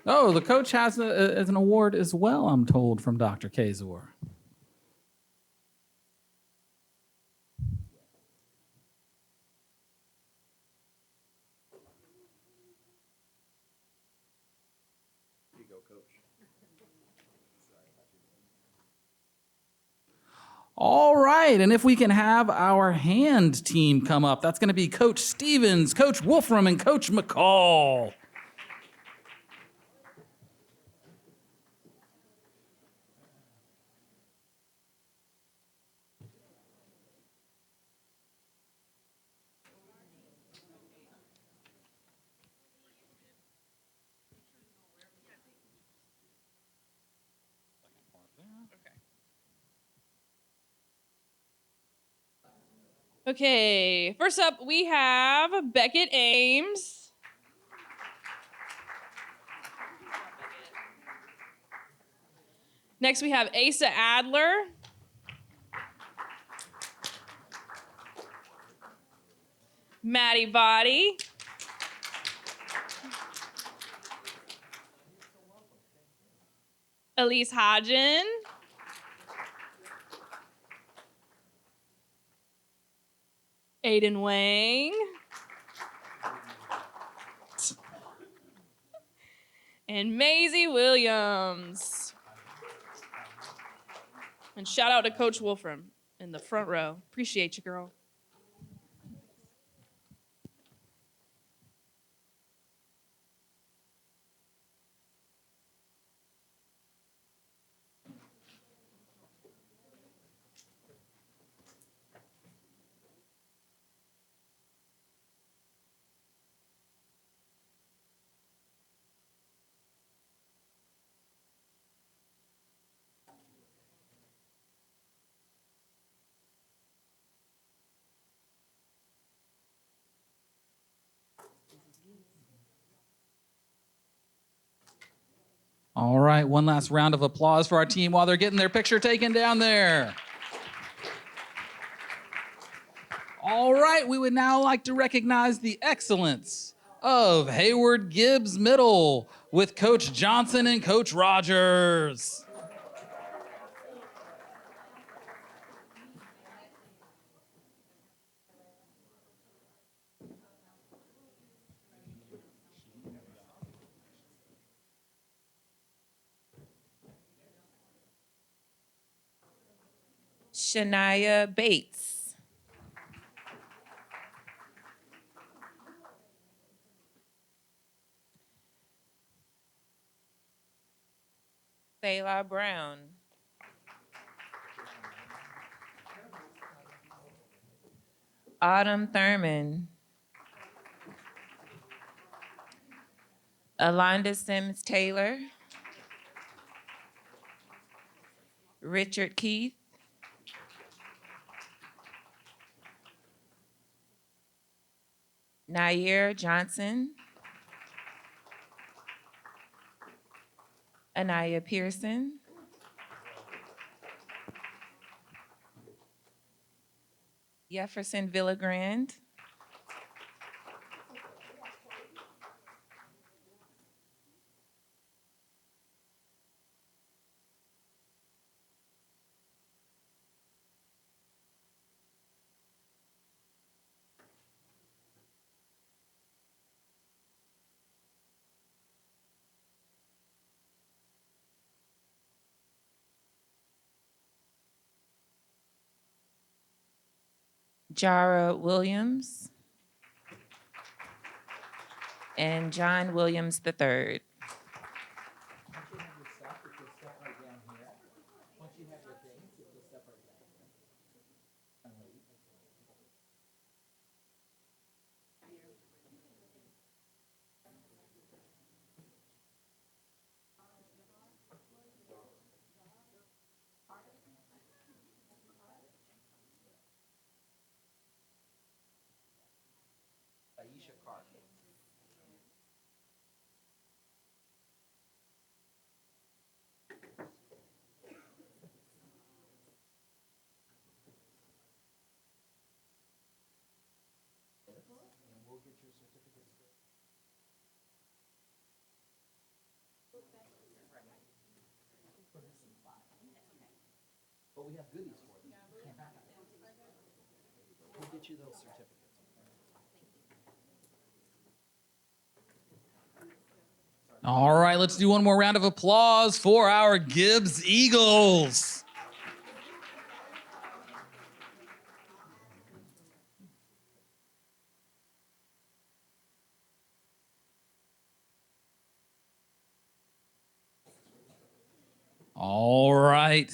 Oh, the coach has an award as well, I'm told, from Dr. Kazor. All right, and if we can have our hand team come up, that's going to be Coach Stevens, Coach Wolfram, and Coach McCall. Okay, first up we have Beckett Ames. Next we have Asa Adler. Maddie Body. Elise Hodgen. Aiden Wang. And Maisie Williams. And shout out to Coach Wolfram in the front row. Appreciate you, girl. All right, one last round of applause for our team while they're getting their picture taken down there. All right, we would now like to recognize the excellence of Heyward Gibbes Middle with Coach Johnson and Coach Rogers. Shania Bates. Sayla Brown. Autumn Thurman. Alonda Sims Taylor. Richard Keith. Nair Johnson. Anaya Pearson. Jefferson Villagrand. Jara Williams. And John Williams III. But we have goodies for them. We'll get you those certificates. All right, let's do one more round of applause for our Gibbes Eagles. All right.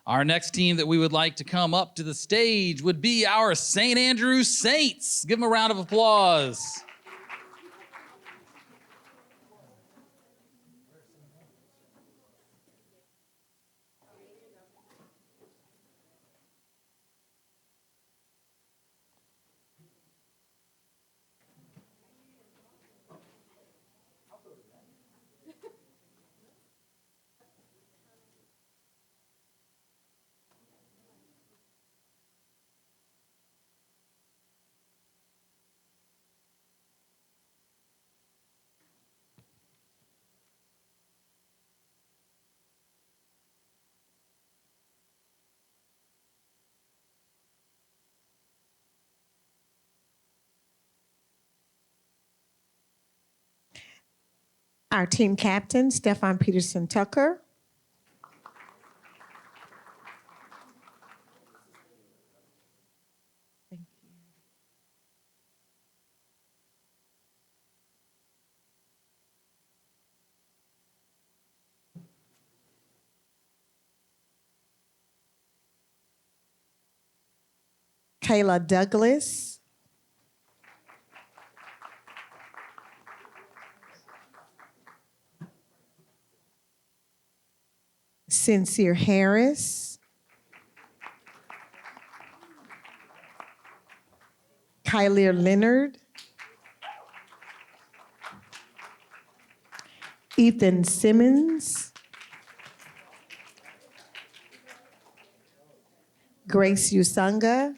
Our next team that we would like to come up to the stage would be our St. Andrews Saints. Give them a round of applause. Our team captain, Stefan Peterson Tucker. Kayla Douglas. Sincere Harris. Kylie Leonard. Ethan Simmons. Grace Usanga.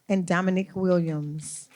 And Dominic Williams.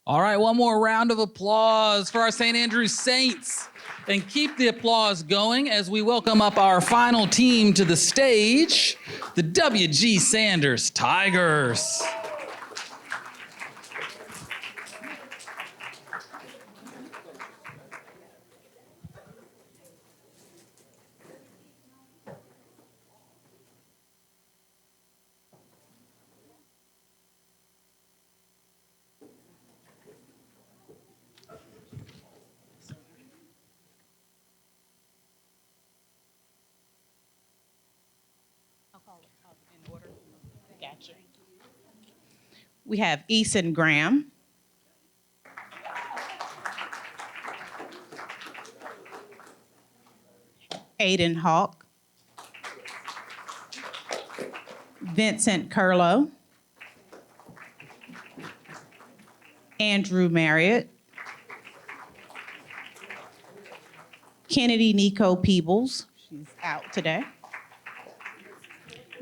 All right, one more round of applause for our St. Andrews Saints. And keep the applause going as we welcome up our final team to the stage, the W.G. Sanders Tigers. Gotcha. We have Eason Graham. Aiden Hawk. Vincent Curlow. Andrew Marriott. Kennedy Nico Peebles. She's out today.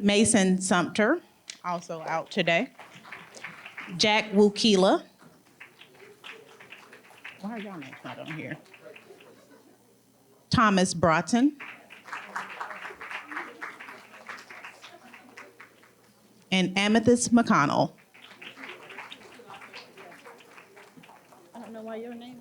Mason Sumter, also out today. Jack Wukila. Why are y'all names not on here? Thomas Broughton. And Amethyst McConnell. I don't know why your name.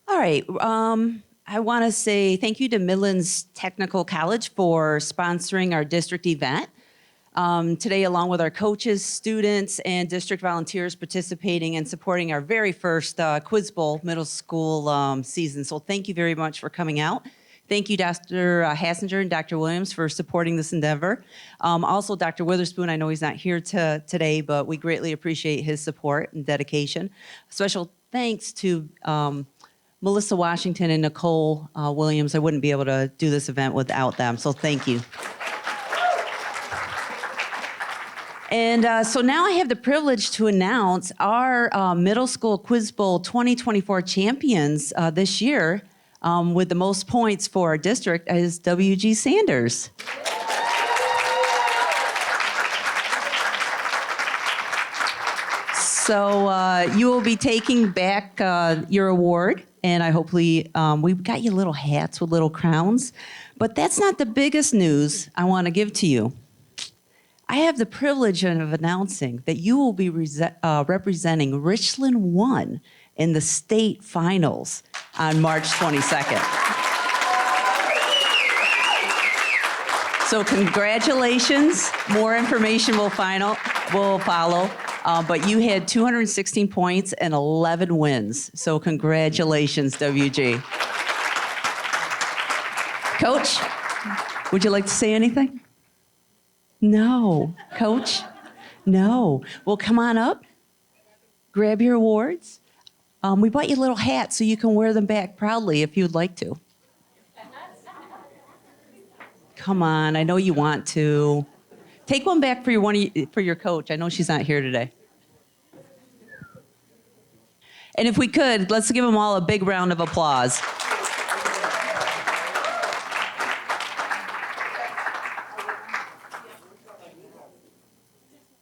All right. I want to say thank you to Midlands Technical College for sponsoring our district event. Today, along with our coaches, students, and district volunteers participating and supporting our very first Quiz Bowl middle school season. So thank you very much for coming out. Thank you, Dr. Hassinger and Dr. Williams, for supporting this endeavor. Also, Dr. Witherspoon, I know he's not here today, but we greatly appreciate his support and dedication. Special thanks to Melissa Washington and Nicole Williams. I wouldn't be able to do this event without them, so thank you. And so now I have the privilege to announce our Middle School Quiz Bowl 2024 champions this year with the most points for our district is W.G. Sanders. So you will be taking back your award, and I hopefully, we've got you little hats with little crowns, but that's not the biggest news I want to give to you. I have the privilege of announcing that you will be representing Richland 1 in the state finals on March 22nd. So congratulations. More information will follow. But you had 216 points and 11 wins. So congratulations, WG. Coach, would you like to say anything? No. Coach? No. Well, come on up. Grab your awards. We bought you little hats so you can wear them back proudly if you'd like to. Come on, I know you want to. Take one back for your coach. I know she's not here today. And if we could, let's give them all a big round of applause.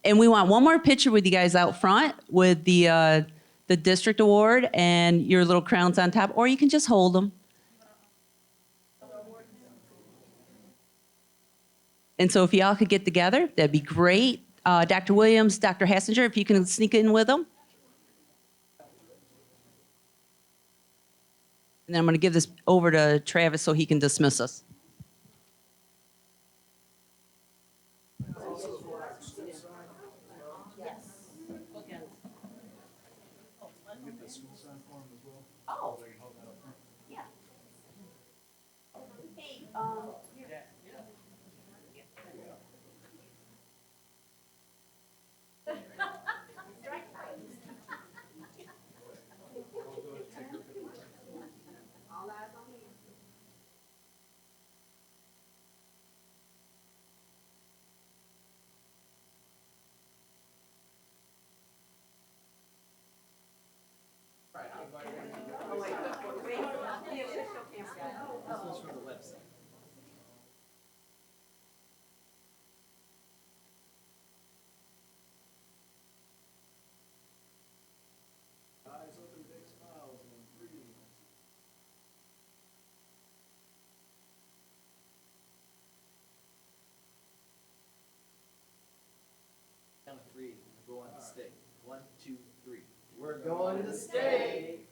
And we want one more picture with you guys out front with the district award and your little crowns on top, or you can just hold them. And so if y'all could get together, that'd be great. Dr. Williams, Dr. Hassinger, if you can sneak in with them. And then I'm going to give this over to Travis so he can dismiss us. Oh. Yeah. Hey, Count of three, we're going to stay. 1, 2, 3. We're going to stay.